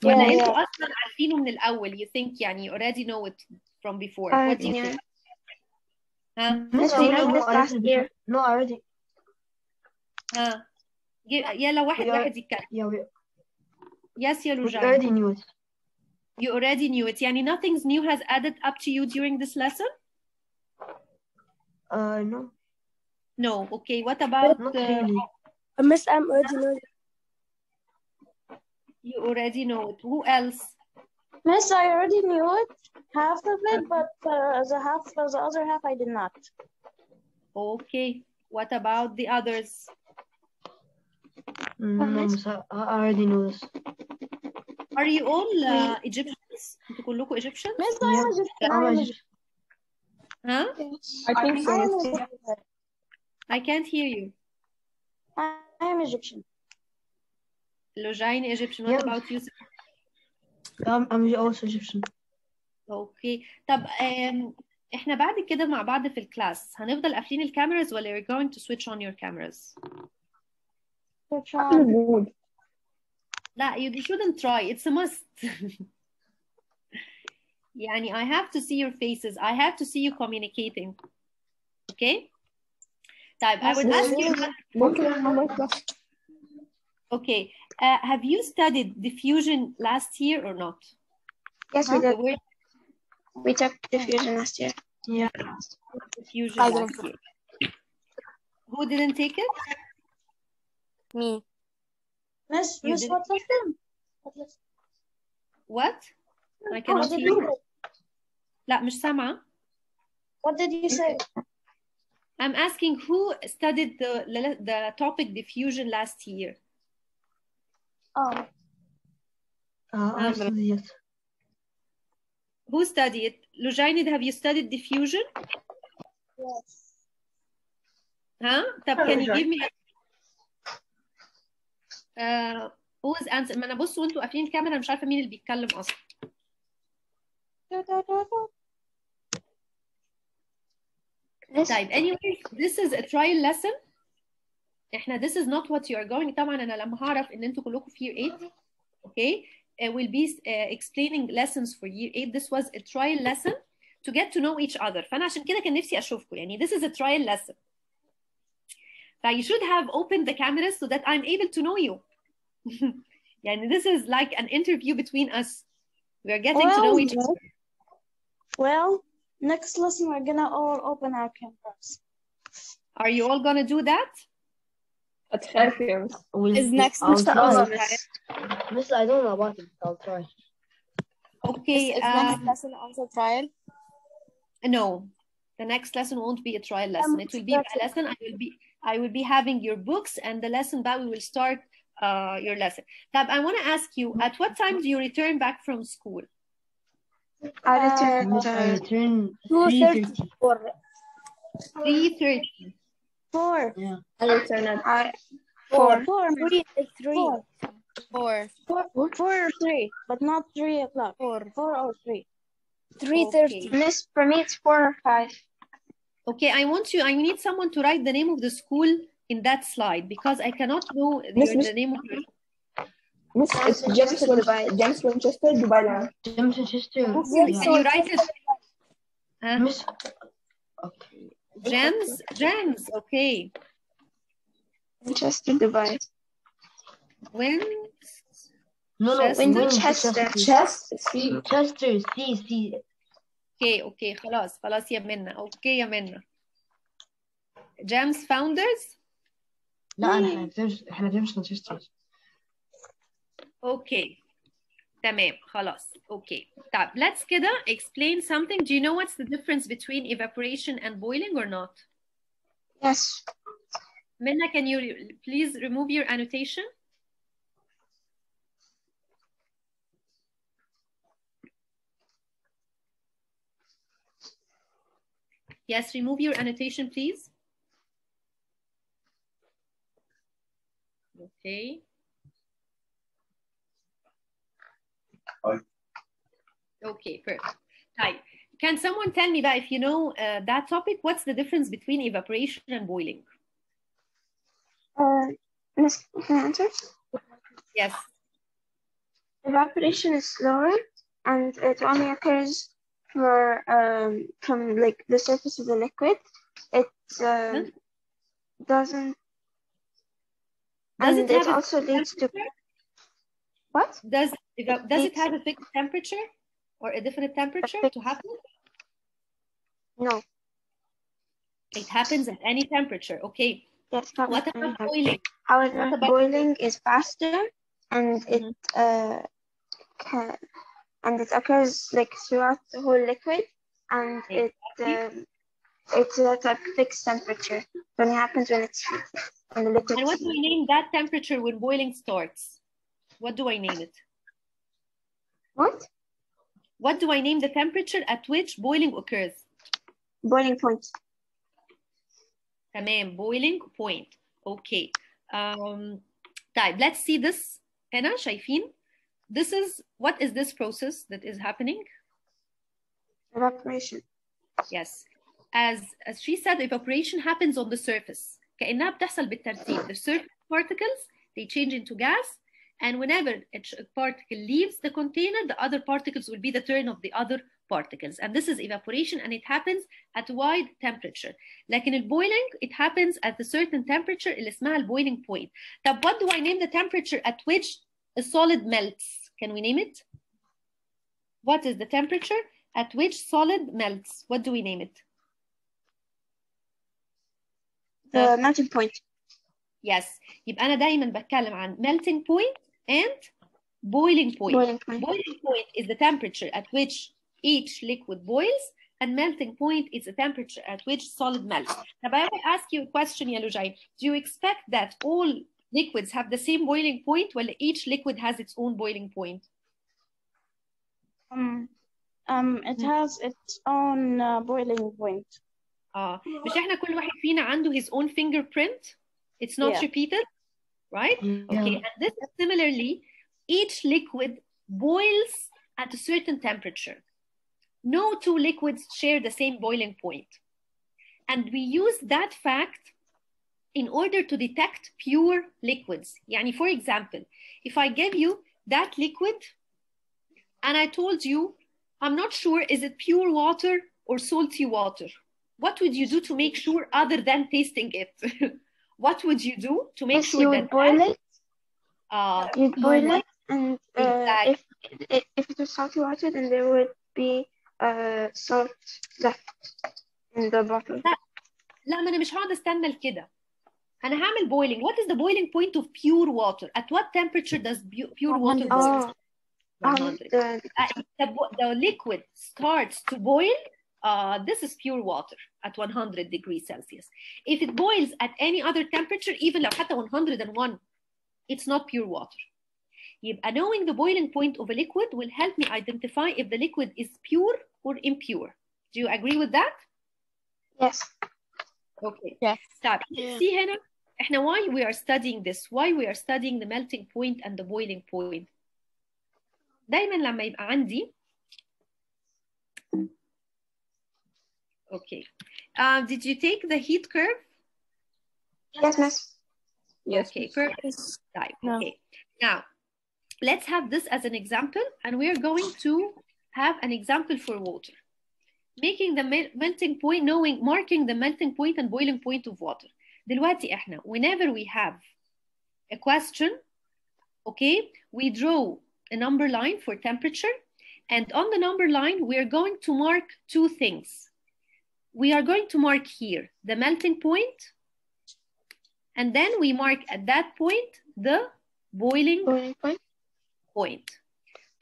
Yeah, ولا yeah. انتوا اصلا عارفينه من الاول? You think يعني you already know it from before? What do you think? Miss, we learned this last year. No, already. يلا واحد يتكلم. Yeah, Yes, يا we لوجين. already knew it. You already knew it. يعني nothing's new has added up to you during this lesson? No. No. Okay. What about? Not really. Miss, I'm already know. You already know it. Who else? Miss, I already knew it, half of it, but the other half I did not. Okay. What about the others? No, miss, I already know this. Are you all Egyptians? انتوا كلكم Egyptians? Miss, I'm Egyptian. Huh? I think so. I can't hear you. I'm Egyptian. Lojine Egyptian. What about you? I'm also Egyptian. Okay. طب احنا بعد كده مع بعض في الكلاس هنفضل قافلين الكاميراز ولا you're going to switch on your cameras? Switch on. لا, you shouldn't try. It's a must. يعني I have to see your faces. I have to see you communicating. Okay? طيب, I would ask you. Okay. Have you studied diffusion last year or not? Yes, we did. We took diffusion last year. Yeah. Diffusion last year. Who didn't take it? Me. Miss, what lesson? What? I cannot hear you. لا, مش سامعة. What did you say? I'm asking who studied the topic diffusion last year? Oh. I studied it. Who studied it? Lujainid, have you studied diffusion? Yes. Huh? طب can you give me who's answer? ما انا بص وانتوا قافلين الكاميرا مش عارفة مين اللي بيتكلم اصلا. طيب, anyway, this is a trial lesson. احنا this is not what you are going. طبعا انا لما هعرف ان انتوا كلكم في year 8, okay, we'll be explaining lessons for year 8. This was a trial lesson to get to know each other. فانا عشان كده كان نفسي اشوفكم. يعني this is a trial lesson. You should have opened the cameras so that I'm able to know you. يعني this is like an interview between us. We are getting to know each other. Well, next lesson we're gonna all open our cameras. Are you all gonna do that? أتخاف يا مس. Is next I'll lesson try. also trial? Miss, I don't know about it. I'll try. Okay. Is next lesson also trial? No, the next lesson won't be a trial lesson. It will be a lesson. I will be having your books and the lesson that we will start your lesson. Tab, I want to ask you, at what time do you return back from school? I return 2:30. 3:30. 4. Yeah. I return at 4. 3. 4 or 3, but not 3 o'clock. 4 or 3. 3:30. Miss, for me it's 4 or 5. Okay, I need someone to write the name of the school in that slide because I cannot know the name of your. Miss, it's James Winchester, Dubai Land. James Winchester. Can you write it? Miss. Okay. James. Okay. Winchester, Dubai. Winchester. Chester. C. Okay. خلاص يا منى. Okay يا منى. Gems founders. لا احنا بنمشي consistent. Okay. تمام خلاص. Okay. طب let's كده explain something. Do you know what's the difference between evaporation and boiling or not? Yes. Minna, can you please remove your annotation? Yes, remove your annotation, please. Okay. Okay, perfect. Hi. Can someone tell me that if you know that topic, what's the difference between evaporation and boiling? Miss, can I answer? Yes. Evaporation is slower and it only occurs for from like the surface of the liquid. It doesn't. Does and it also leads to what? Does it have a fixed temperature or a definite temperature to happen? No. It happens at any temperature. Okay. Yes. What about boiling? However, boiling is faster and it and it occurs like throughout the whole liquid, and it's at a fixed temperature. It only happens when it's in the liquid. And what do we name that temperature when boiling starts? What do I name it? What? What do I name the temperature at which boiling occurs? Boiling point. تمام, boiling point. Okay. طيب, let's see this. هنا شايفين? This is, what is this process that is happening? Evaporation. Yes. As she said, evaporation happens on the surface. كأنها بتحصل بالترتيب. The surface particles, they change into gas, and whenever a particle leaves the container, the other particles will be the turn of the other particles. And this is evaporation, and it happens at a wide temperature. لكن boiling, it happens at a certain temperature اللي اسمها boiling point. طب what do I name the temperature at which a solid melts? Can we name it? What is the temperature at which solid melts? What do we name it? The melting point. Yes. يبقى أنا دايما بتكلم عن melting point and boiling point. Boiling point is the temperature at which each liquid boils, and melting point is the temperature at which solid melts. Now, I will ask you a question, Yalujai. Do you expect that all liquids have the same boiling point, while each liquid has its own boiling point? It has its own boiling point. مش احنا كل واحد فينا عنده his own fingerprint? It's not repeated, right? Okay, and this is similarly, each liquid boils at a certain temperature. No two liquids share the same boiling point. And we use that fact in order to detect pure liquids. يعني, for example, if I give you that liquid and I told you, I'm not sure, is it pure water or salty water? What would you do to make sure other than tasting it? What would you do to make sure you that would boil it? You'd boil it, and exactly. if it was salty water, then there would be salt left in the bottle. لا ما أنا مش هقعد استنى لكده. أنا هعمل boiling. What is the boiling point of pure water? At what temperature does pure water boil? 100. The liquid starts to boil. This is pure water at 100 degrees Celsius. If it boils at any other temperature, even لو حتى 101, it's not pure water. يبقى knowing the boiling point of a liquid will help me identify if the liquid is pure or impure. Do you agree with that? Yes. Okay. Yes. طيب, see هنا, احنا why we are studying this? Why we are studying the melting point and the boiling point? دايما لما يبقى عندي Okay. Did you take the heat curve? Yes, miss. Yes. Okay, perfect. Right. No. Okay. Now, let's have this as an example, and we are going to have an example for water. Making the melting point, marking the melting point and boiling point of water. دلوقتي احنا, whenever we have a question, okay, we draw a number line for temperature, and on the number line, we are going to mark two things. we are going to mark here the melting point, and then we mark at that point the boiling point.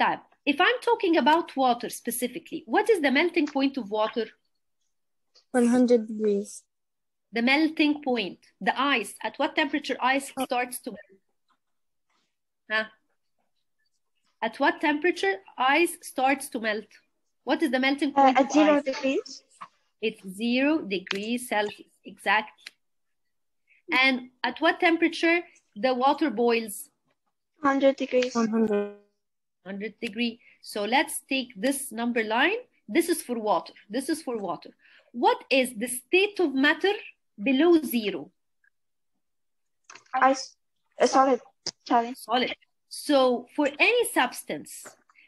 طيب, if I'm talking about water specifically, what is the melting point of water? 100 degrees. The melting point, the ice, at what temperature ice starts to melt? Huh? At what temperature ice starts to melt? What is the melting point at of 0 ice? degrees. It's 0 degrees Celsius, exactly. And at what temperature the water boils? 100 degrees. 100 degrees. So let's take this number line. This is for water. This is for water. What is the state of matter below 0? Ice. Solid. Solid. So for any substance,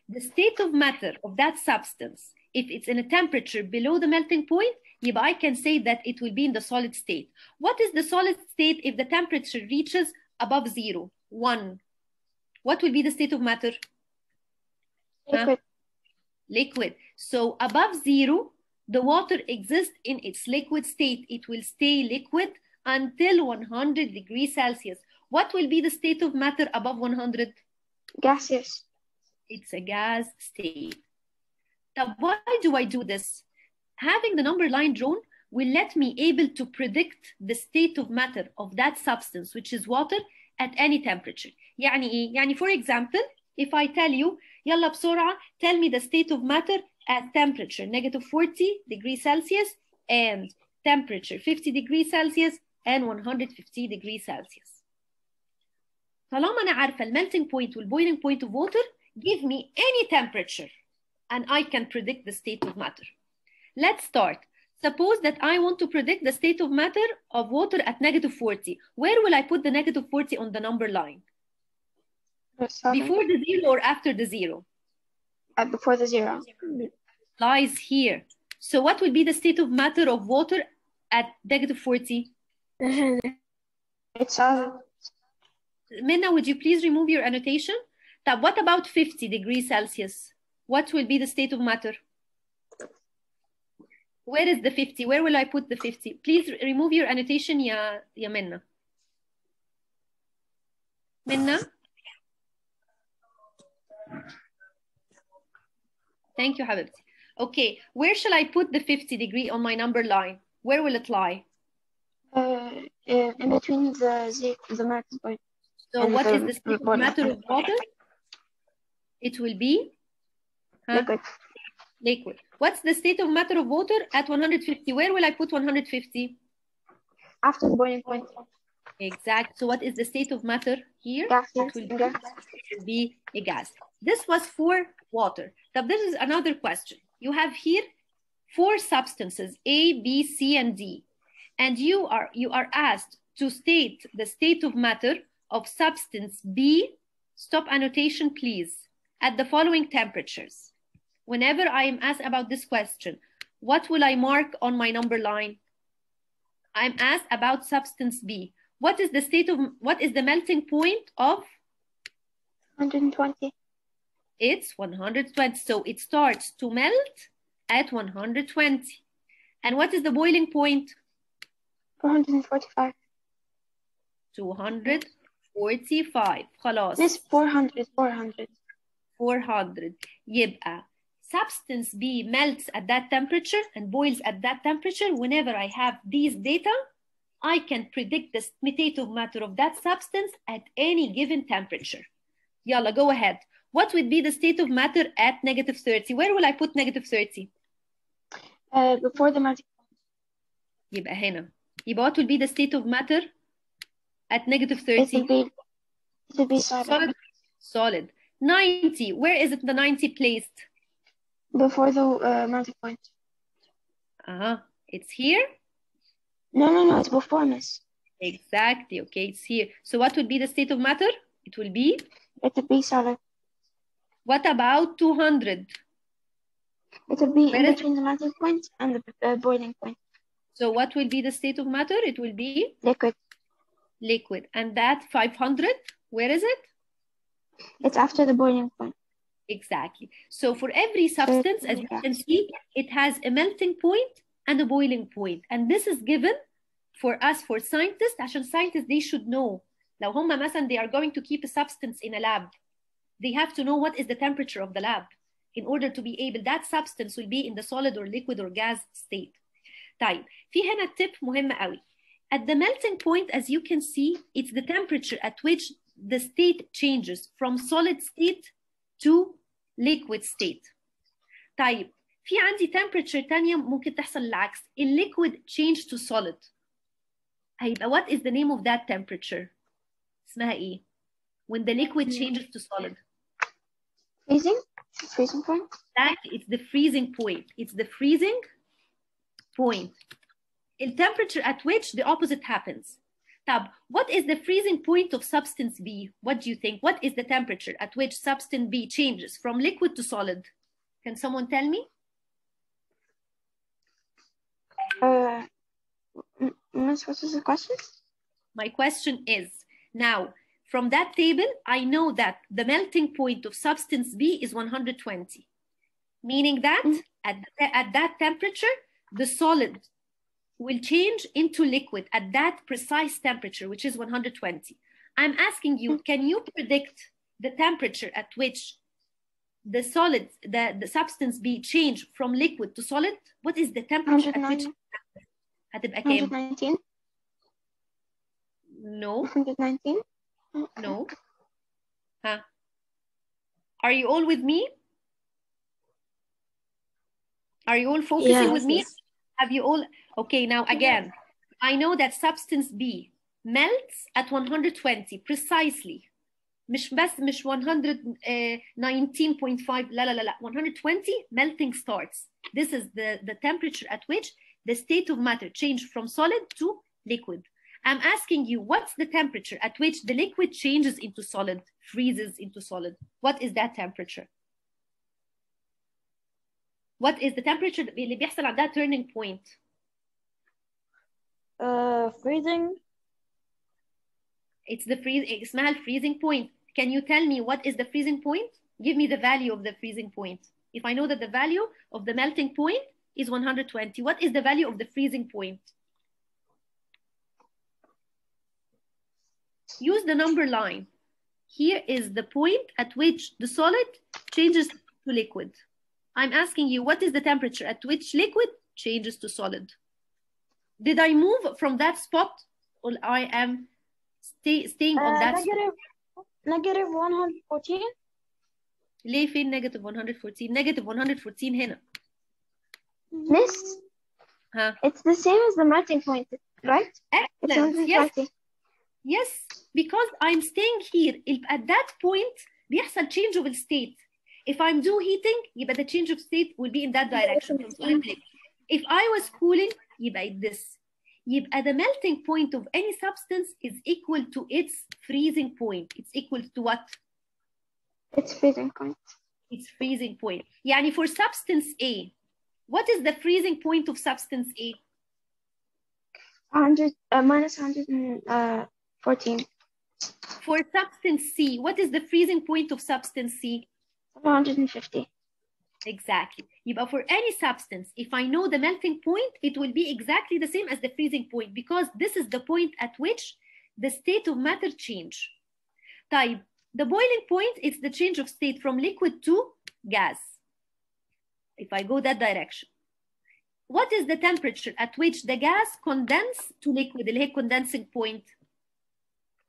the state of matter of that substance, if it's in a temperature below the melting point, يبقى I can say that it will be in the solid state. What is the solid state if the temperature reaches above 0? 1. What will be the state of matter? Liquid. Liquid. So above 0, the water exists in its liquid state. It will stay liquid until 100 degrees Celsius. What will be the state of matter above 100? Gaseous. It's a gas state. Now, why do I do this? Having the number line drawn will let me able to predict the state of matter of that substance, which is water, at any temperature. يعني إيه؟ يعني for example, if I tell you, يلا بسرعة, tell me the state of matter at temperature -40 degrees Celsius and temperature 50 degrees Celsius and 150 degrees Celsius. طالما أنا عارفة melting point والboiling point of water, give me any temperature and I can predict the state of matter. Let's start. Suppose that I want to predict the state of matter of water at -40. Where will I put the -40 on the number line? Before the 0 or after the 0? Before the 0. Lies here. So what will be the state of matter of water at -40? It's solid. Minna, would you please remove your annotation? What about 50 degrees Celsius? What will be the state of matter? Where is the 50? Where will I put the 50? Please remove your annotation, ya Minna. Minna? Thank you, Habibti. Okay, where shall I put the 50 degree on my number line? Where will it lie? In between the melting point. So what is the state of matter of water? It will be liquid. Liquid. What's the state of matter of water at 150? Where will I put 150? After the boiling point. Exact. So what is the state of matter here? Gaseous. It will be a gas. This was for water. Now this is another question. You have here 4 substances, A, B, C, and D. And you are asked to state the state of matter of substance B, stop annotation please, at the following temperatures. Whenever I am asked about this question, what will I mark on my number line? I'm asked about substance B. What is the melting point of? 120. It's 120. So it starts to melt at 120. And what is the boiling point? 445. 245. خلاص. This 400. 400. يبقى substance B melts at that temperature and boils at that temperature. Whenever I have these data, I can predict the state of matter of that substance at any given temperature. Yalla, go ahead. What would be the state of matter at -30? Where will I put -30? Before the melting point. يبقى هنا. يبقى what will be the state of matter at -30? It will be solid. Solid. 90. Where is it the 90 placed? Before the melting point. It's here? No, it's before, miss. Exactly. Okay, it's here. So what would be the state of matter? It will be? It will be solid. What about 200? It will be in between the melting point and the boiling point. So what will be the state of matter? It will be? Liquid. Liquid. And that 500, where is it? It's after the boiling point. Exactly. So for every substance, as you can see, it has a melting point and a boiling point. And this is given for us, for scientists, عشان scientists they should know. لو هم مثلا they are going to keep a substance in a lab, they have to know what is the temperature of the lab in order to be able, that substance will be in the solid or liquid or gas state. طيب في هنا tip مهمة قوي. At the melting point, as you can see, it's the temperature at which the state changes from solid state to liquid state. طيب في عندي temperature تانية ممكن تحصل العكس. liquid change to solid. هيبقى what is the name of that temperature? اسمها ايه؟ When the liquid changes to solid. Freezing point? Exactly, it's the freezing point. It's the freezing point. The temperature at which the opposite happens. Tab, what is the freezing point of substance B? What do you think? What is the temperature at which substance B changes from liquid to solid? Can someone tell me? Miss, what is the question? My question is, now, from that table, I know that the melting point of substance B is 120, meaning that at that temperature, the solid will change into liquid at that precise temperature, which is 120. I'm asking you, can you predict the temperature at which the solid, the substance B change from liquid to solid? What is the temperature at which? 119? No. 119? No. Huh? Are you all with me? Are you all focusing with me? Have you all? Okay, now again, I know that substance B melts at 120 precisely. مش 119.5 لا 120 melting starts. This is the temperature at which the state of matter changed from solid to liquid. I'm asking you, what's the temperature at which the liquid changes into solid, freezes into solid? What is that temperature? What is the temperature اللي بيحصل عندها turning point? Freezing. It's the اسمها freezing point. Can you tell me what is the freezing point? Give me the value of the freezing point. If I know that the value of the melting point is 120, what is the value of the freezing point? Use the number line. Here is the point at which the solid changes to liquid. I'm asking you, what is the temperature at which liquid changes to solid? Did I move from that spot, or I am staying on that spot? Negative 114. ليه فين negative 114? Negative 114 هنا. Miss, huh? It's the same as the melting point, right? Excellent. Yes. Yes, because I'm staying here. At that point, بيحصل change of state. If I'm do heating, يبقى the change of state will be in that direction. If I was cooling, يبقى this. يبقى the melting point of any substance is equal to its freezing point. It's equal to what? Its freezing point. Its freezing point. يعني for substance A, what is the freezing point of substance A? 100 minus 114. For substance C, what is the freezing point of substance C? 150. Exactly. يبقى for any substance, if I know the melting point, it will be exactly the same as the freezing point, because this is the point at which the state of matter change. طيب, the boiling point is the change of state from liquid to gas. If I go that direction. What is the temperature at which the gas condenses to liquid, اللي هي condensing point?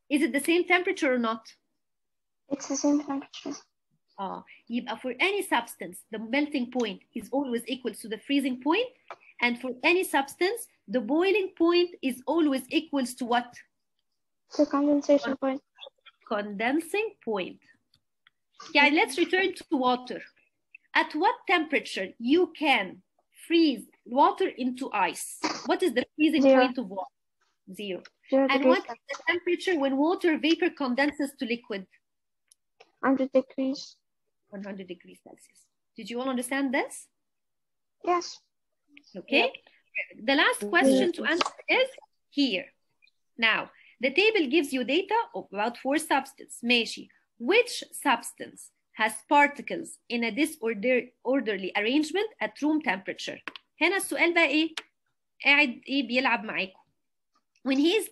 Is it the same temperature or not? It's the same temperature. يبقى for any substance, the melting point is always equal to the freezing point, and for any substance, the boiling point is always equals to what? The condensation point. Condensing point. Yeah, let's return to water. At what temperature you can freeze water into ice? What is the freezing point of water? 0. And what is the temperature when water vapor condenses to liquid? 100 degrees. 100 degrees Celsius. Did you all understand this? Yes. Okay. Yep. The last question to answer is here. Now, the table gives you data of about 4 substances. ماشي. Which substance has particles in a disorderly arrangement at room temperature? هنا السؤال بقى ايه؟ قاعد ايه بيلعب معاكم. When he is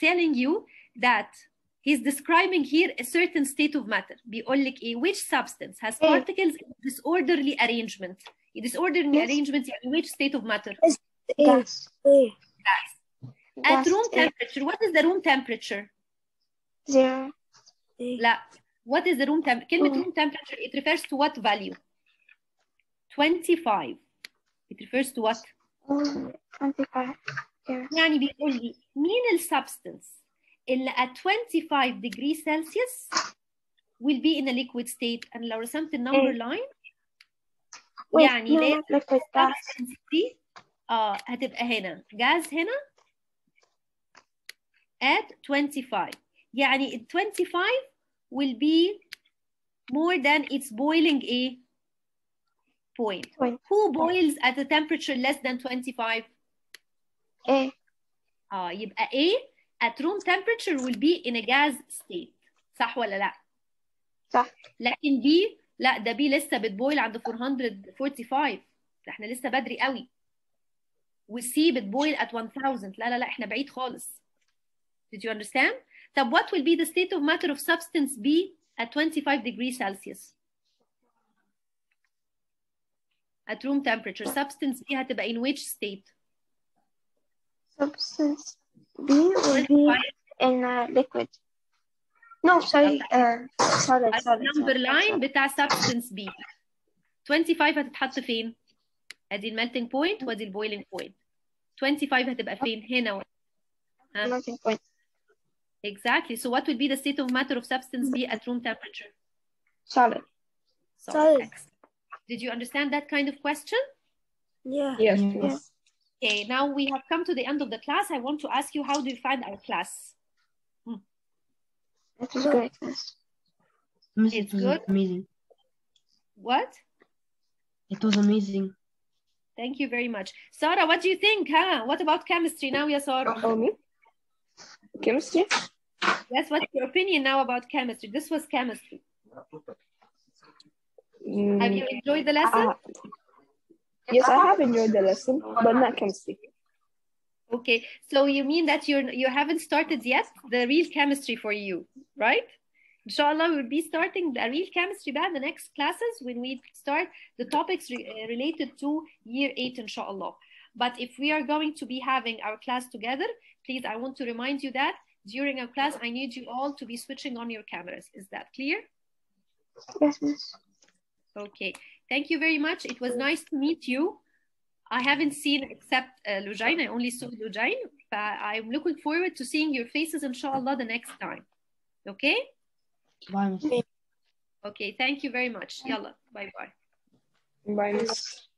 telling you that he's describing here a certain state of matter. بيقول لك ايه which substance has particles in disorderly arrangement. Disorderly arrangement يعني which state of matter? Gas. Gas. At room temperature, what is the room temperature? 0. لا. What is the room temperature? كلمة room temperature it refers to what value? 25. It refers to what? 25. يعني بيقول لي مين السبستنس اللي at 25 degrees Celsius will be in a liquid state. أنا لو رسمت النمبر لاين يعني لازم السبستنس دي هتبقى هنا جاز هنا at 25. يعني ال 25 will be more than its boiling point. Who boils at a temperature less than 25? A. يبقى A at room temperature will be in a gas state. صح ولا لا؟ صح. لكن B لا، ده B لسه بتبويل عند 445. ده احنا لسه بدري قوي. والC بتبويل at 1000. لا احنا بعيد خالص. Did you understand? طب what will be the state of matter of substance B at 25 degrees Celsius? At room temperature, substance B هتبقى in which state? Substance B will be in liquid. No, sorry. solid. Number line بتاع substance B. 25 هتتحط فين؟ ادي melting point وادي boiling point. 25 هتبقى فين؟ هنا. Melting point. Exactly. So what will be the state of matter of substance B at room temperature? Solid. Solid. Did you understand that kind of question? Yeah. Yes. Okay, now we have come to the end of the class. I want to ask you, how do you find our class? It was great. It's good. Amazing. What? It was amazing. Thank you very much. Sarah, what do you think? What about chemistry now, ya Sarah? Oh, me? Chemistry? Yes, what's your opinion now about chemistry? This was chemistry. Have you enjoyed the lesson? Yes, I have enjoyed the lesson, but not chemistry. Okay, so you mean that you haven't started yet the real chemistry for you, right? Inshallah, we'll be starting the real chemistry by the next classes when we start the topics related to year 8, inshallah. But if we are going to be having our class together, please, I want to remind you that during our class, I need you all to be switching on your cameras. Is that clear? Yes, miss. Okay, thank you very much. It was nice to meet you. I haven't seen except Lujain. I only saw Lujain. But I'm looking forward to seeing your faces, inshallah, the next time. Okay? Bye. Okay, thank you very much. Yalla, bye-bye. Bye, miss.